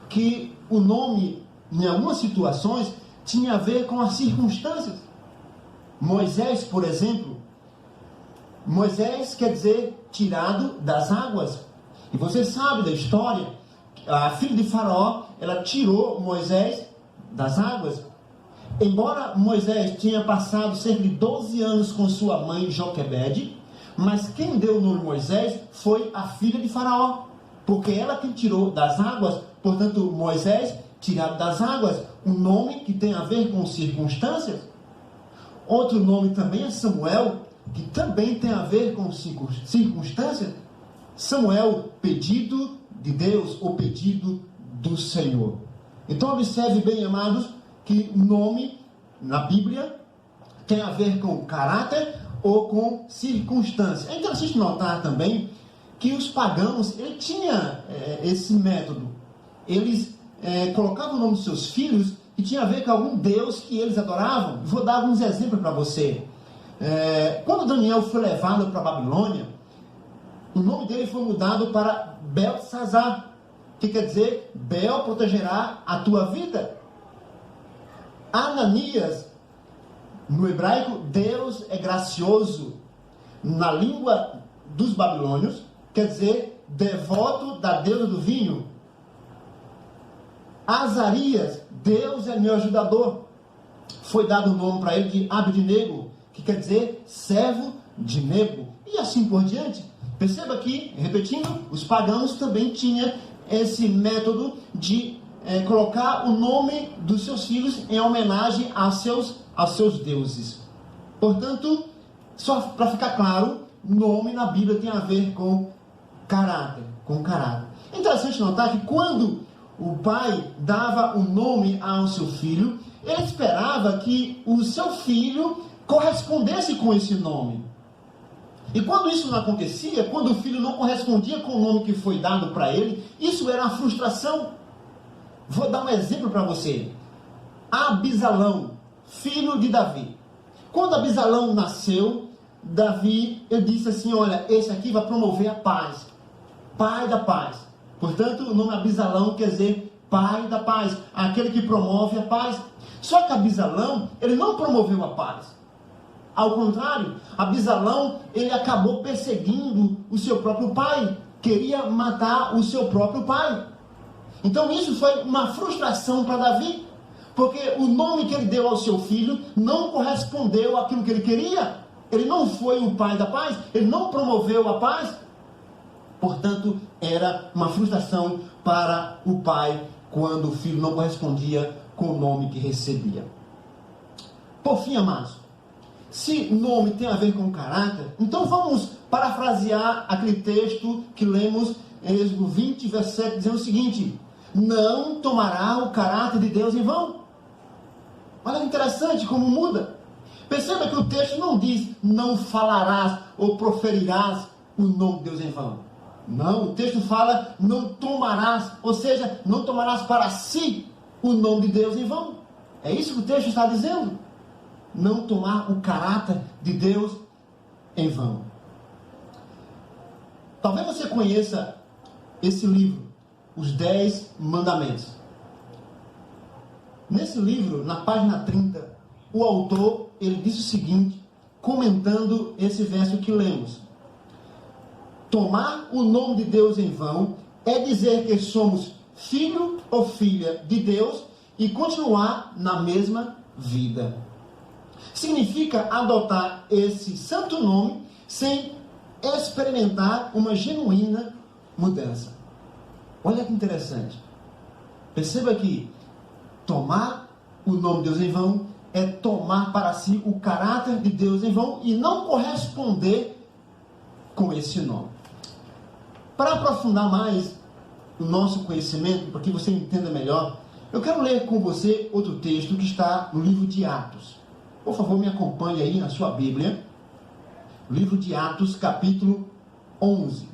[SPEAKER 8] que o nome, em algumas situações, tinha a ver com as circunstâncias. Moisés, por exemplo, Moisés quer dizer tirado das águas. E você sabe da história, a filha de Faraó, ela tirou Moisés das águas. Embora Moisés tinha passado cerca de 12 anos com sua mãe Joquebede, mas quem deu o nome Moisés foi a filha de Faraó, porque ela que tirou das águas. Portanto, Moisés, tirado das águas, um nome que tem a ver com circunstâncias. Outro nome também é Samuel, que também tem a ver com circunstâncias. Samuel, pedido de Deus, ou pedido do Senhor. Então observe bem, amados, que nome na Bíblia tem a ver com caráter ou com circunstância. É interessante notar também que os pagãos, ele tinha esse método. Eles colocavam o nome dos seus filhos e tinha a ver com algum Deus que eles adoravam. Vou dar alguns exemplos para você. Quando Daniel foi levado para a Babilônia, o nome dele foi mudado para Beltesazar, que quer dizer, Bel protegerá a tua vida. Ananias, no hebraico, Deus é gracioso. Na língua dos babilônios, quer dizer, devoto da deusa do vinho. Azarias, Deus é meu ajudador. Foi dado o nome para ele de Abednego, que quer dizer servo de Nego. E assim por diante. Perceba que, repetindo, os pagãos também tinham esse método de colocar o nome dos seus filhos em homenagem aos seus deuses. Portanto, só para ficar claro, nome na Bíblia tem a ver com caráter. É interessante notar que quando o pai dava o nome ao seu filho, ele esperava que o seu filho correspondesse com esse nome. E quando isso não acontecia, quando o filho não correspondia com o nome que foi dado para ele, isso era uma frustração. Vou dar um exemplo para você. Abisalão, filho de Davi. Quando Abisalão nasceu, Davi, ele disse assim, olha, esse aqui vai promover a paz. Pai da paz. Portanto, o nome Abisalão quer dizer pai da paz. Aquele que promove a paz. Só que Abisalão, ele não promoveu a paz. Ao contrário, Abisalão, ele acabou perseguindo o seu próprio pai. Queria matar o seu próprio pai. Então isso foi uma frustração para Davi. Porque o nome que ele deu ao seu filho não correspondeu àquilo que ele queria. Ele não foi o pai da paz. Ele não promoveu a paz. Portanto, era uma frustração para o pai quando o filho não correspondia com o nome que recebia. Por fim, amados, se nome tem a ver com caráter, então vamos parafrasear aquele texto que lemos em Êxodo 20, versículo 7, dizendo o seguinte: não tomará o caráter de Deus em vão. Olha que interessante como muda. Perceba que o texto não diz não falarás ou proferirás o nome de Deus em vão. Não, o texto fala não tomarás, ou seja, não tomarás para si o nome de Deus em vão. É isso que o texto está dizendo. Não tomar o caráter de Deus em vão. Talvez você conheça esse livro, Os 10 Mandamentos. Nesse livro, na página 30, o autor, ele diz o seguinte, comentando esse verso que lemos: tomar o nome de Deus em vão é dizer que somos filho ou filha de Deus e continuar na mesma vida. Significa adotar esse santo nome sem experimentar uma genuína mudança. Olha que interessante. Perceba que tomar o nome de Deus em vão é tomar para si o caráter de Deus em vão e não corresponder com esse nome. Para aprofundar mais o nosso conhecimento, para que você entenda melhor, eu quero ler com você outro texto que está no livro de Atos. Por favor, me acompanhe aí na sua Bíblia. Livro de Atos, capítulo 11.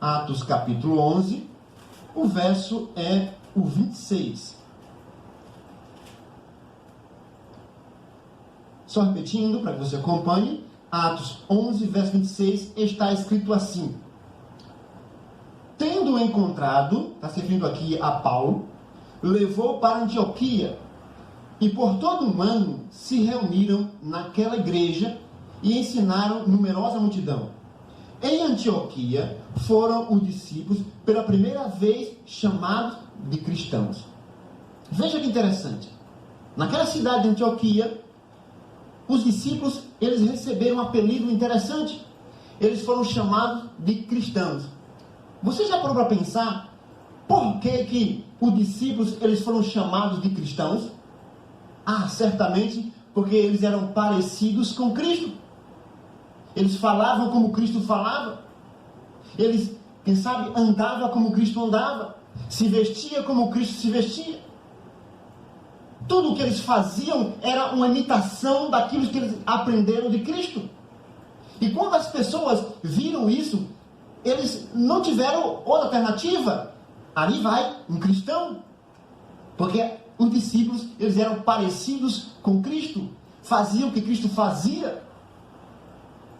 [SPEAKER 8] Atos, capítulo 11, o verso é o 26. Só repetindo, para que você acompanhe, Atos 11, verso 26, está escrito assim: tendo encontrado, está se referindo aqui a Paulo, levou para Antioquia, e por todo um ano se reuniram naquela igreja e ensinaram numerosa multidão. Em Antioquia foram os discípulos pela primeira vez chamados de cristãos. Veja que interessante. Naquela cidade de Antioquia, os discípulos, eles receberam um apelido interessante. Eles foram chamados de cristãos. Você já parou para pensar por que os discípulos, eles foram chamados de cristãos? Ah, certamente porque eles eram parecidos com Cristo. Eles falavam como Cristo falava. Eles, quem sabe, andavam como Cristo andava. Se vestia como Cristo se vestia. Tudo o que eles faziam era uma imitação daquilo que eles aprenderam de Cristo. E quando as pessoas viram isso, eles não tiveram outra alternativa. Ali vai um cristão. Porque os discípulos, eles eram parecidos com Cristo. Faziam o que Cristo fazia.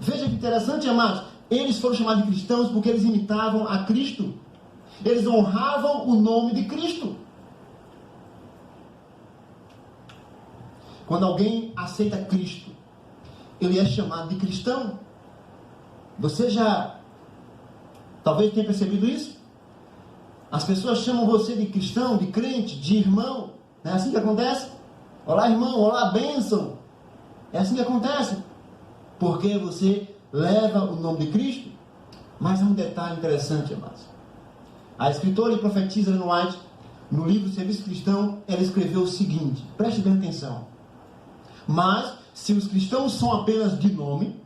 [SPEAKER 8] Veja que interessante, amados. Eles foram chamados de cristãos porque eles imitavam a Cristo. Eles honravam o nome de Cristo. Quando alguém aceita Cristo, ele é chamado de cristão. Você já talvez tenha percebido isso? As pessoas chamam você de cristão, de crente, de irmão. Não é assim que acontece? Olá, irmão, olá, bênção. É assim que acontece. Porque você leva o nome de Cristo. Mas há um detalhe interessante, amados. A escritora e profetisa Ellen White, no livro Serviço Cristão, ela escreveu o seguinte, preste bem atenção. Mas, se os cristãos são apenas de nome,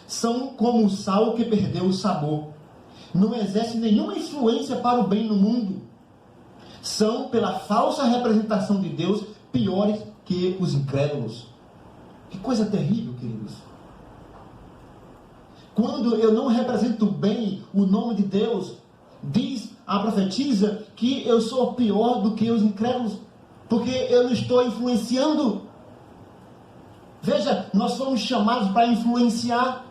[SPEAKER 8] são como o sal que perdeu o sabor. Não exercem nenhuma influência para o bem no mundo. São, pela falsa representação de Deus, piores que os incrédulos. Que coisa terrível, queridos. Quando eu não represento bem o nome de Deus, diz a profetisa que eu sou pior do que os incrédulos, porque eu não estou influenciando. Veja, nós fomos chamados para influenciar.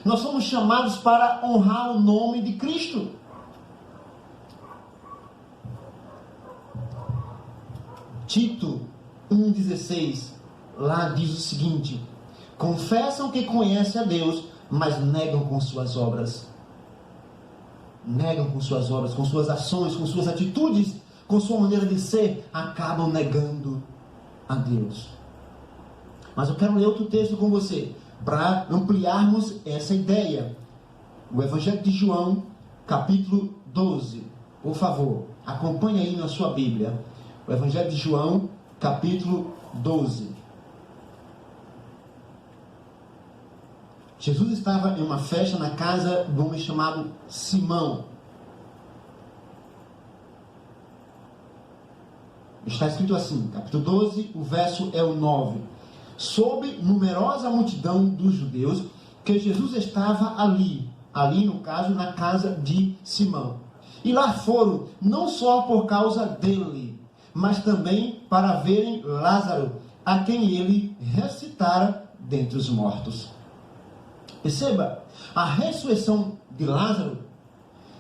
[SPEAKER 8] Nós fomos chamados para honrar o nome de Cristo. Tito 1,16, lá diz o seguinte: confessam que conhecem a Deus, mas negam com suas obras. Negam com suas obras, com suas ações, com suas atitudes, com sua maneira de ser, acabam negando a Deus. Mas eu quero ler outro texto com você, para ampliarmos essa ideia. O Evangelho de João, capítulo 12. Por favor, acompanhe aí na sua Bíblia. O Evangelho de João, capítulo 12. Jesus estava em uma festa na casa de um homem chamado Simão. Está escrito assim, capítulo 12, o verso é o 9. Soube numerosa multidão dos judeus que Jesus estava ali no caso, na casa de Simão. E lá foram, não só por causa dele, mas também para verem Lázaro, a quem ele ressuscitara dentre os mortos. Perceba, a ressurreição de Lázaro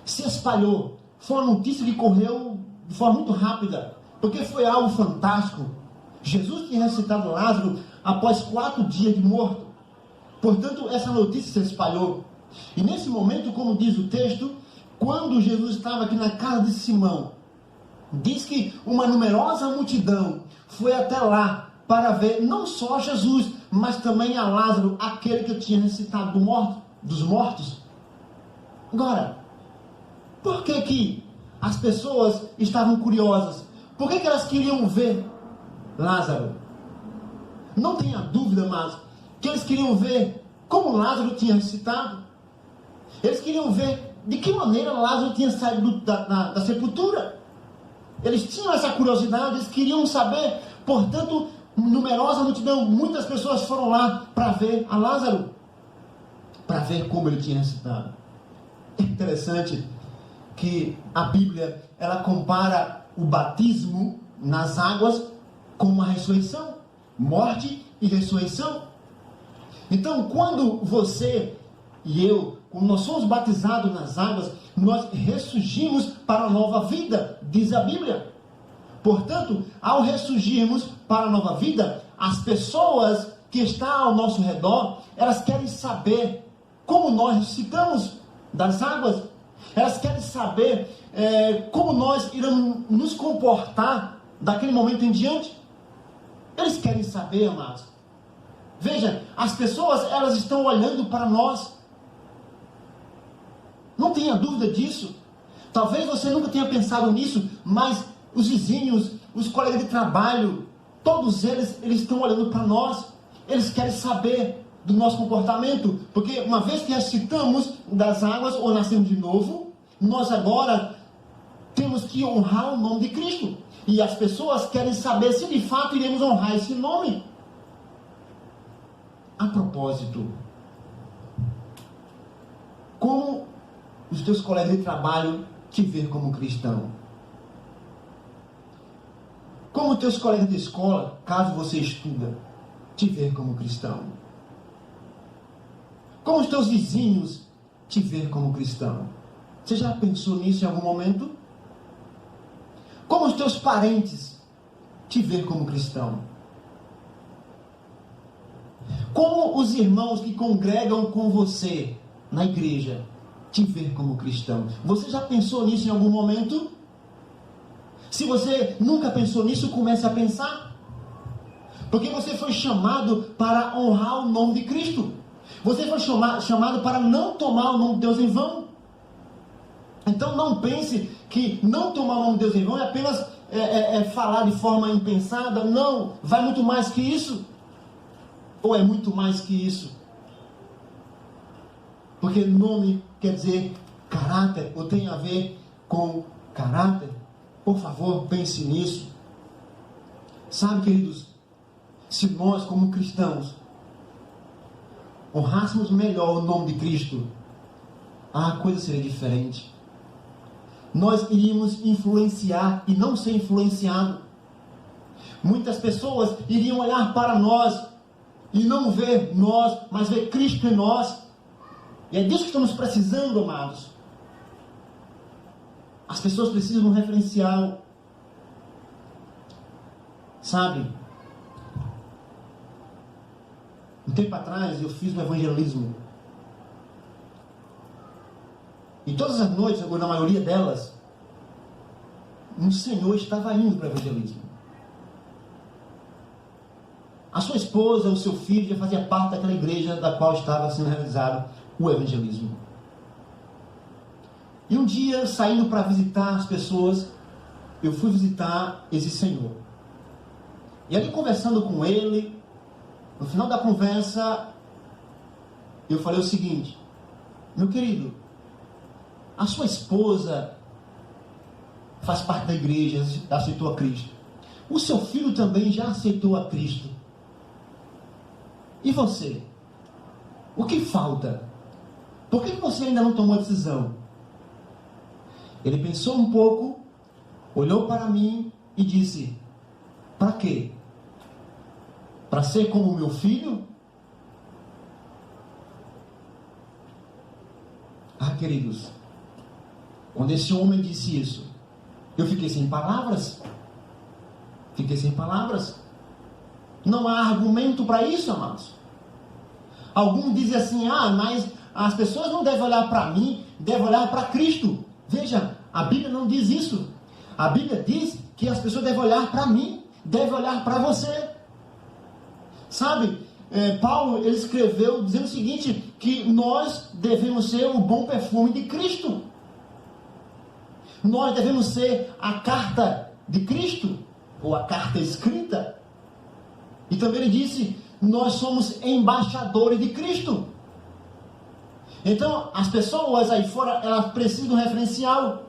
[SPEAKER 8] se espalhou. Foi uma notícia que correu de forma muito rápida, porque foi algo fantástico. Jesus tinha ressuscitado Lázaro após 4 dias de morto. Portanto, essa notícia se espalhou. E nesse momento, como diz o texto, quando Jesus estava aqui na casa de Simão, diz que uma numerosa multidão foi até lá para ver não só Jesus, mas também a Lázaro, aquele que eu tinha ressuscitado dos mortos. Agora, por que as pessoas estavam curiosas? Por que elas queriam ver Lázaro? Não tenha dúvida, mas que eles queriam ver como Lázaro tinha ressuscitado. Eles queriam ver de que maneira Lázaro tinha saído da sepultura. Eles tinham essa curiosidade, eles queriam saber. Portanto, numerosa multidão, muitas pessoas foram lá para ver a Lázaro, para ver como ele tinha ressuscitado. É interessante que a Bíblia, ela compara o batismo nas águas com uma ressurreição, morte e ressurreição. Então, quando você e eu, quando nós somos batizados nas águas, nós ressurgimos para a nova vida, diz a Bíblia. Portanto, ao ressurgirmos para a nova vida, as pessoas que estão ao nosso redor, elas querem saber como nós ressuscitamos das águas. Elas querem saber como nós iremos nos comportar daquele momento em diante. Eles querem saber, amados. Veja, as pessoas, elas estão olhando para nós. Não tenha dúvida disso. Talvez você nunca tenha pensado nisso, mas os vizinhos, os colegas de trabalho, todos eles estão olhando para nós. Eles querem saber do nosso comportamento, porque uma vez que ressuscitamos das águas ou nascemos de novo, nós agora temos que honrar o nome de Cristo. E as pessoas querem saber se de fato iremos honrar esse nome. A propósito, como os teus colegas de trabalho te ver como cristão? Como teus colegas de escola, caso você estuda, te ver como cristão? Como os teus vizinhos te ver como cristão? Você já pensou nisso em algum momento? Como os teus parentes te ver como cristão? Como os irmãos que congregam com você na igreja te ver como cristão? Você já pensou nisso em algum momento? Se você nunca pensou nisso, comece a pensar. Porque você foi chamado para honrar o nome de Cristo. Você foi chamado para não tomar o nome de Deus em vão. Então não pense que não tomar o nome de Deus em vão é apenas falar de forma impensada. Não, vai muito mais que isso. Ou é muito mais que isso? Porque nome quer dizer caráter, ou tem a ver com caráter. Por favor, pense nisso. Sabe, queridos, se nós como cristãos honrássemos melhor o nome de Cristo, a coisa seria diferente. Nós iríamos influenciar e não ser influenciado. Muitas pessoas iriam olhar para nós e não ver nós, mas ver Cristo em nós. E é disso que estamos precisando, amados. As pessoas precisam de um referencial. Sabe? Um tempo atrás eu fiz um evangelismo. E todas as noites, ou na maioria delas, um senhor estava indo para o evangelismo. A sua esposa, o seu filho já fazia parte daquela igreja da qual estava sendo realizado o evangelismo. E um dia, saindo para visitar as pessoas, eu fui visitar esse senhor. E ali conversando com ele, no final da conversa, eu falei o seguinte: meu querido, a sua esposa faz parte da igreja, aceitou a Cristo. O seu filho também já aceitou a Cristo. E você? O que falta? Por que você ainda não tomou a decisão? Ele pensou um pouco, olhou para mim e disse: para quê? Para ser como o meu filho? Ah, queridos, quando esse homem disse isso, eu fiquei sem palavras. Fiquei sem palavras. Não há argumento para isso, amados. Alguns dizem assim: ah, mas as pessoas não devem olhar para mim, devem olhar para Cristo. Veja, a Bíblia não diz isso. A Bíblia diz que as pessoas devem olhar para mim, devem olhar para você. Sabe, Paulo ele escreveu dizendo o seguinte, que nós devemos ser o bom perfume de Cristo. Nós devemos ser a carta de Cristo, ou a carta escrita. E também ele disse, nós somos embaixadores de Cristo. Então, as pessoas aí fora, elas precisam de um referencial.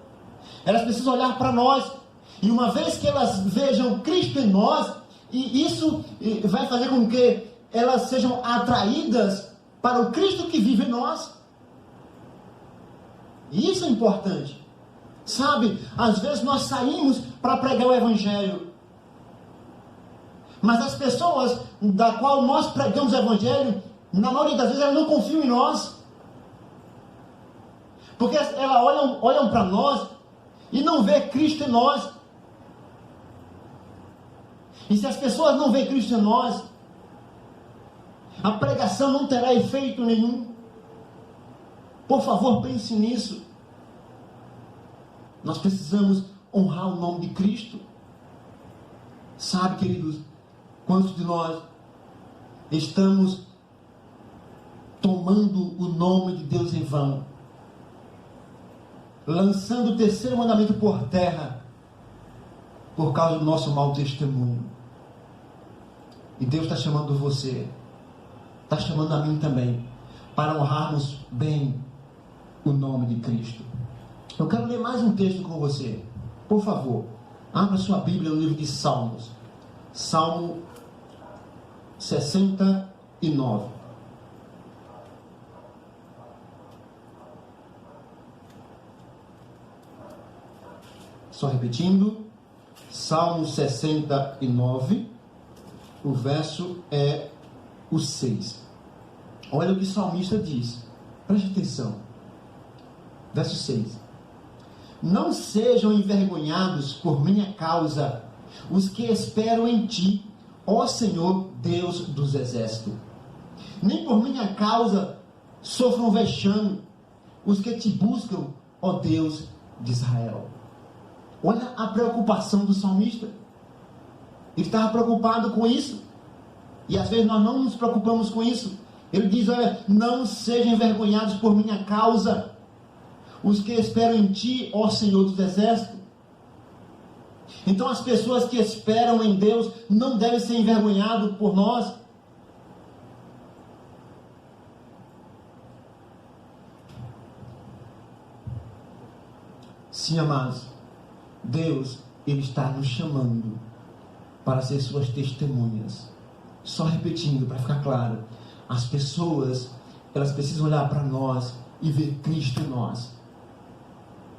[SPEAKER 8] Elas precisam olhar para nós. E uma vez que elas vejam Cristo em nós, e isso vai fazer com que elas sejam atraídas para o Cristo que vive em nós. E isso é importante. Sabe, às vezes nós saímos para pregar o Evangelho. Mas as pessoas da qual nós pregamos o Evangelho, na maioria das vezes elas não confiam em nós. Porque elas olham para nós e não vê Cristo em nós. E se as pessoas não veem Cristo em nós, a pregação não terá efeito nenhum. Por favor, pense nisso. Nós precisamos honrar o nome de Cristo. Sabe, queridos, quantos de nós estamos tomando o nome de Deus em vão? Lançando o terceiro mandamento por terra, por causa do nosso mau testemunho. E Deus está chamando você, está chamando a mim também, para honrarmos bem o nome de Cristo. Eu quero ler mais um texto com você. Por favor, abra sua Bíblia no livro de Salmos. Salmo 69. Só repetindo, Salmo 69, o verso é o 6. Olha o que o salmista diz. Preste atenção. Verso 6. Não sejam envergonhados por minha causa os que esperam em ti, ó Senhor Deus dos exércitos. Nem por minha causa sofram vexame os que te buscam, ó Deus de Israel. Olha a preocupação do salmista. Ele estava preocupado com isso. E às vezes nós não nos preocupamos com isso. Ele diz, olha, não sejam envergonhados por minha causa os que esperam em ti, ó Senhor dos exércitos. Então as pessoas que esperam em Deus não devem ser envergonhadas por nós. Sim, amados, Deus, Ele está nos chamando para ser suas testemunhas. Só repetindo, para ficar claro, as pessoas, elas precisam olhar para nós e ver Cristo em nós.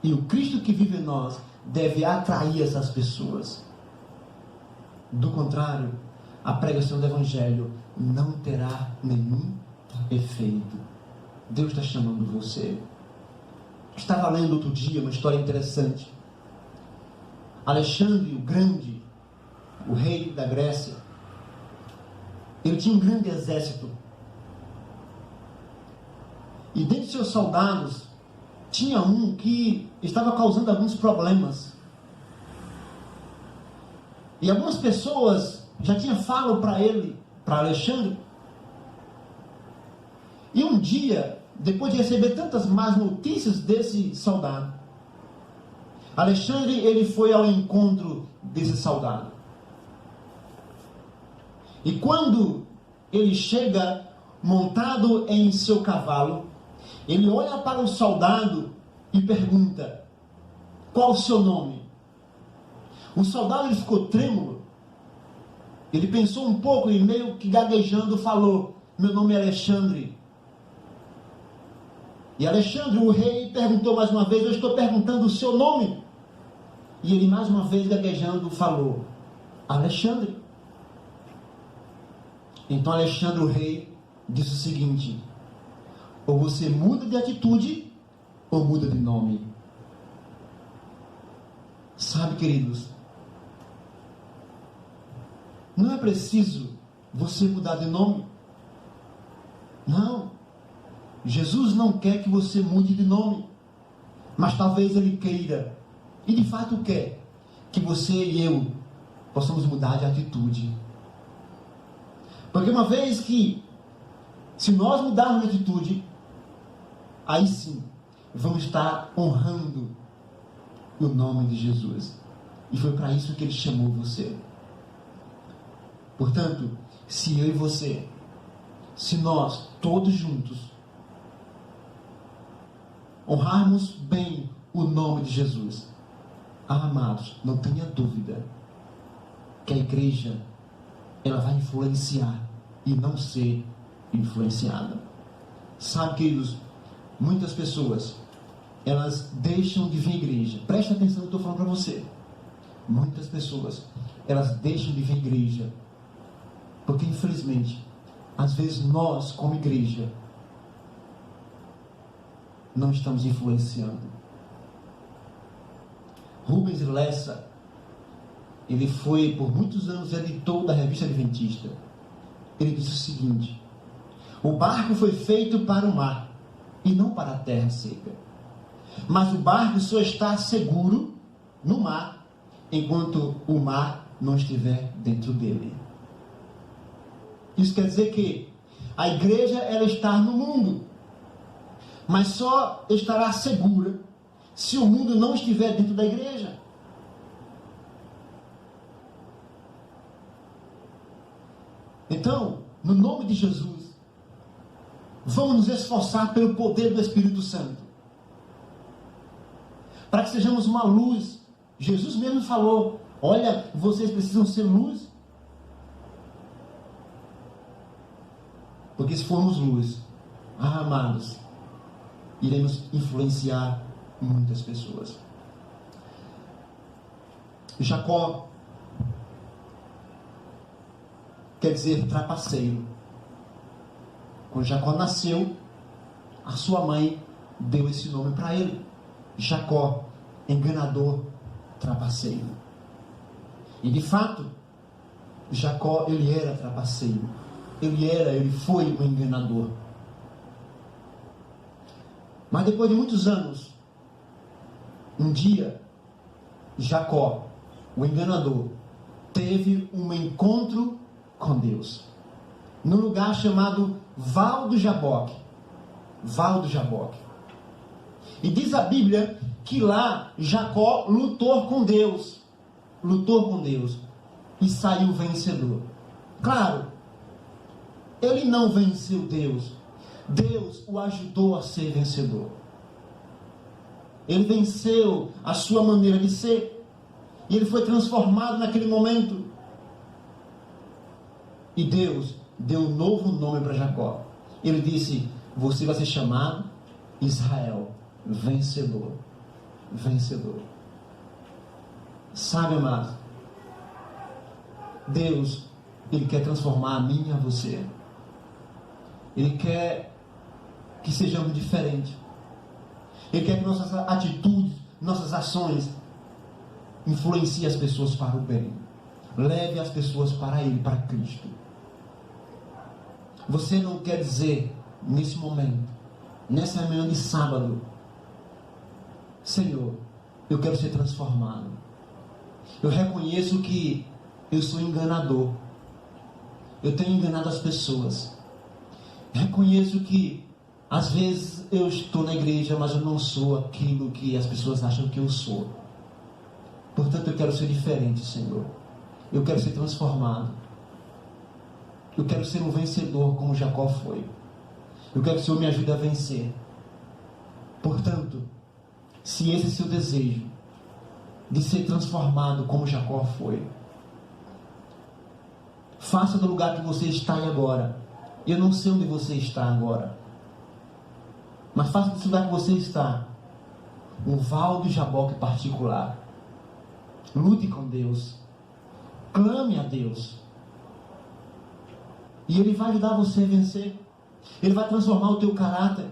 [SPEAKER 8] E o Cristo que vive em nós deve atrair essas pessoas. Do contrário, a pregação do Evangelho não terá nenhum efeito. Deus está chamando você. Estava lendo outro dia uma história interessante. Alexandre o Grande, o rei da Grécia, ele tinha um grande exército. E dentre seus soldados, tinha um que estava causando alguns problemas. E algumas pessoas já tinham falado para ele, para Alexandre. E um dia, depois de receber tantas más notícias desse soldado, Alexandre, ele foi ao encontro desse soldado. E quando ele chega montado em seu cavalo, ele olha para o soldado e pergunta, qual o seu nome? O soldado ele ficou trêmulo. Ele pensou um pouco e meio que gaguejando falou, meu nome é Alexandre. E Alexandre, o rei, perguntou mais uma vez, eu estou perguntando o seu nome. E ele mais uma vez gaguejando falou, Alexandre. Então Alexandre, o rei, disse o seguinte, ou você muda de atitude, ou muda de nome. Sabe, queridos, não é preciso você mudar de nome. Não. Jesus não quer que você mude de nome. Mas talvez Ele queira, e de fato quer, que você e eu possamos mudar de atitude. Porque uma vez que, se nós mudarmos de atitude, aí sim, vamos estar honrando o nome de Jesus. E foi para isso que Ele chamou você. Portanto, se eu e você, se nós, todos juntos, honrarmos bem o nome de Jesus, amados, não tenha dúvida que a igreja, ela vai influenciar e não ser influenciada. Sabe, queridos, muitas pessoas, elas deixam de vir à igreja. Preste atenção no que eu estou falando para você. Muitas pessoas, elas deixam de vir à igreja porque, infelizmente, às vezes nós, como igreja, não estamos influenciando. Rubens Lessa, ele foi por muitos anos editor da Revista Adventista. Ele disse o seguinte: o barco foi feito para o mar e não para a terra seca. Mas o barco só está seguro no mar enquanto o mar não estiver dentro dele. Isso quer dizer que a igreja, ela está no mundo, mas só estará segura se o mundo não estiver dentro da igreja. Então, no nome de Jesus, vamos nos esforçar pelo poder do Espírito Santo, para que sejamos uma luz. Jesus mesmo falou: olha, vocês precisam ser luz. Porque se formos luz, amados, iremos influenciar muitas pessoas. Jacó quer dizer trapaceiro. Quando Jacó nasceu, a sua mãe deu esse nome para ele. Jacó, enganador, trapaceiro. E de fato, Jacó, ele era trapaceiro. Ele foi um enganador. Mas depois de muitos anos, um dia, Jacó, o enganador, teve um encontro com Deus, num lugar chamado Val do Jaboque. Val do Jaboque. E diz a Bíblia que lá Jacó lutou com Deus, e saiu vencedor. Claro, ele não venceu Deus. Deus o ajudou a ser vencedor. Ele venceu a sua maneira de ser. E ele foi transformado naquele momento. E Deus deu um novo nome para Jacó. Ele disse: você vai ser chamado Israel, vencedor. Vencedor. Sabe, amado, Deus, Ele quer transformar a mim e a você. Ele quer que sejamos diferentes. Ele quer que nossas atitudes, nossas ações influenciem as pessoas para o bem. Leve as pessoas para Ele, para Cristo. Você não quer dizer, nesse momento, nessa manhã de sábado: Senhor, eu quero ser transformado. Eu reconheço que eu sou enganador. Eu tenho enganado as pessoas. Reconheço que às vezes eu estou na igreja, mas eu não sou aquilo que as pessoas acham que eu sou. Portanto, eu quero ser diferente, Senhor. Eu quero ser transformado. Eu quero ser um vencedor como Jacó foi. Eu quero que o Senhor me ajude a vencer. Portanto, se esse é o seu desejo de ser transformado como Jacó foi, faça do lugar que você está aí agora. Eu não sei onde você está agora, mas faça desse lugar que você está um val de Jaboque particular. Lute com Deus. Clame a Deus. E Ele vai ajudar você a vencer. Ele vai transformar o teu caráter.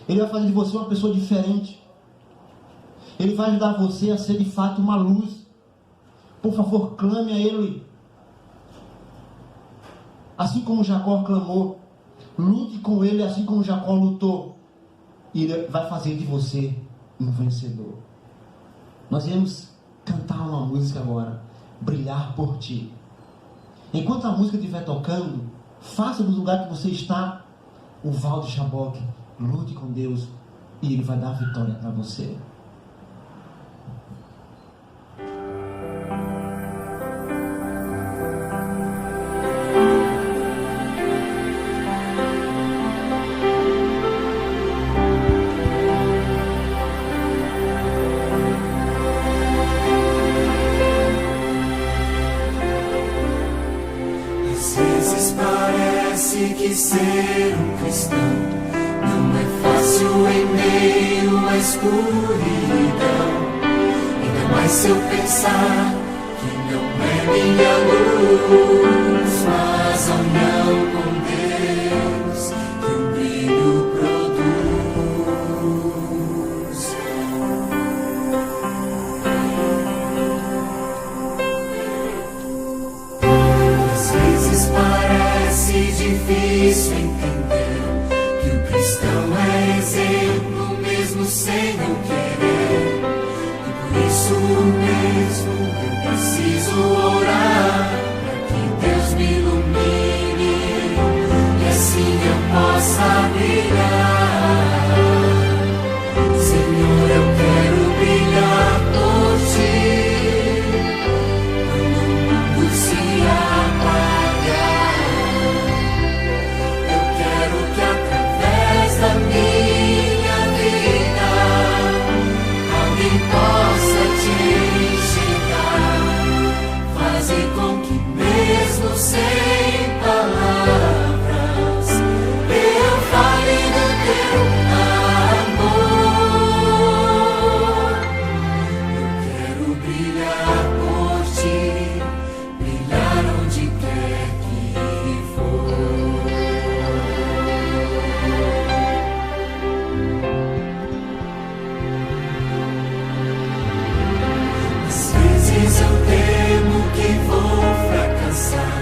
[SPEAKER 8] Ele vai fazer de você uma pessoa diferente. Ele vai ajudar você a ser de fato uma luz. Por favor, clame a Ele. Assim como Jacó clamou, lute com Ele assim como Jacó lutou. E Ele vai fazer de você um vencedor. Nós iremos cantar uma música agora: Brilhar por Ti. Enquanto a música estiver tocando, faça do lugar que você está o Val de Jaboque. Lute com Deus e Ele vai dar a vitória para você.
[SPEAKER 9] Às vezes parece que ser um cristão não é fácil em meio à escuridão. Ainda mais se eu pensar que não é minha luz, mas a união com Deus que o brilho produz. Às vezes parece difícil entender que o cristão é exemplo mesmo sem não querer. E por isso mesmo eu preciso orar para que Deus me ilumine e assim eu possa brilhar. Senhor, eu quero brilhar por Ti quando o mundo se apagar. Eu quero que através da minha vida alguém possa Te enxergar. Faze com que mesmo sem palavras eu fale do Teu amor. Eu quero brilhar por Ti, brilhar onde quer que for. Às vezes eu temo que vou fracassar,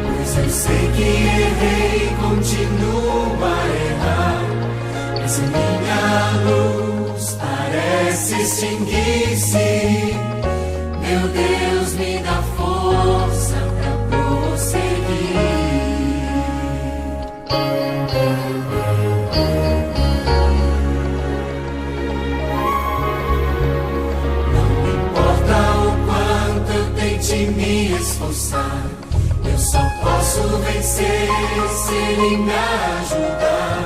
[SPEAKER 9] pois eu sei que errei e continuo a errar. Mas a minha luz parece extinguir-se. Meu Deus, me dá força pra prosseguir. Não importa o quanto eu tente me esforçar, eu só posso vencer se Ele me ajudar.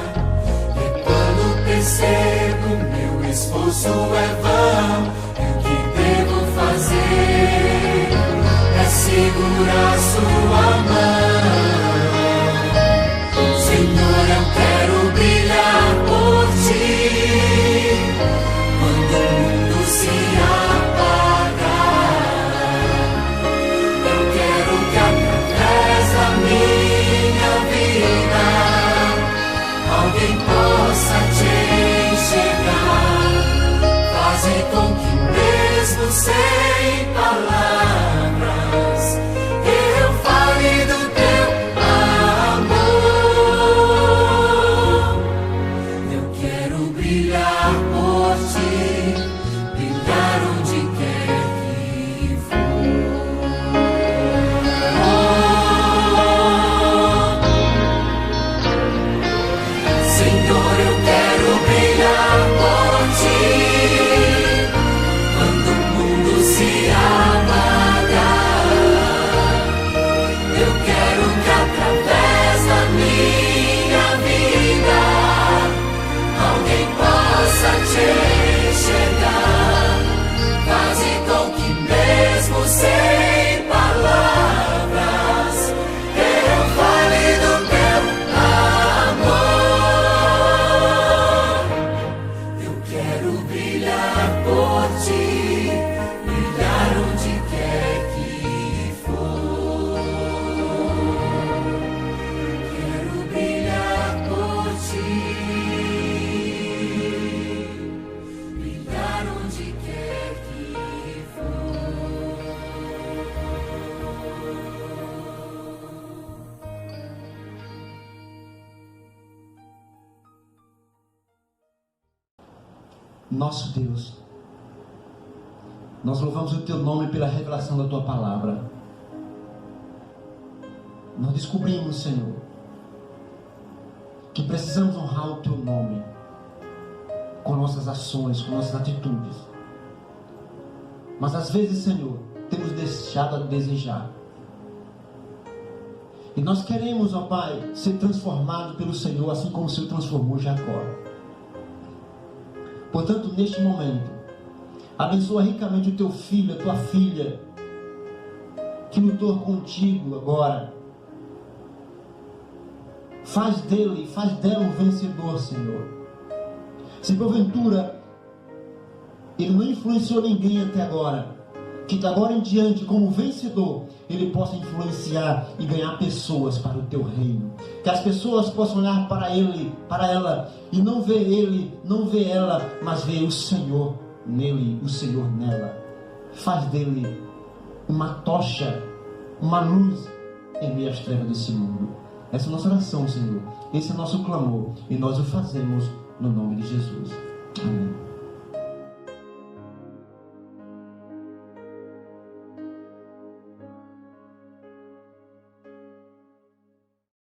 [SPEAKER 9] E quando percebo meu esforço é vão, e o que devo fazer é segurar Sua mão. Senhor, eu quero brilhar por Ti quando o mundo se apagar. Eu quero que através da minha vida alguém possa Te enxergar. Faze com que mesmo sem palavras eu fale do Teu amor. Eu quero brilhar por Ti, brilhar onde quer que for. Senhor, eu quero brilhar por Ti quando o mundo se apagar. Eu quero que através da minha vida alguém possa Te enxergar. Faze com que mesmo sem palavras eu fale do Teu amor. Eu quero brilhar por Ti, brilhar onde quer que for. Quero brilhar por Ti, brilhar onde quer que for.
[SPEAKER 8] Nosso Deus, nós louvamos o Teu nome pela revelação da Tua palavra. nós descobrimos, Senhor, que precisamos honrar o Teu nome com nossas ações, com nossas atitudes. Mas às vezes, Senhor, temos deixado a desejar. E nós queremos, ó Pai, ser transformados pelo Senhor, assim como o Senhor transformou Jacó. Portanto, neste momento, abençoa ricamente o Teu filho, a Tua filha, que lutou contigo agora. Faz dela um vencedor, Senhor. Se porventura ele não influenciou ninguém até agora, que de agora em diante, como vencedor, ele possa influenciar e ganhar pessoas para o Teu reino. Que as pessoas possam olhar para ele, para ela, e não ver ele, não ver ela, mas ver o Senhor nele, o Senhor nela. Faz dele uma tocha, uma luz em meio às trevas desse mundo. Essa é a nossa oração, Senhor. Esse é o nosso clamor, e nós o fazemos no nome de Jesus. Amém.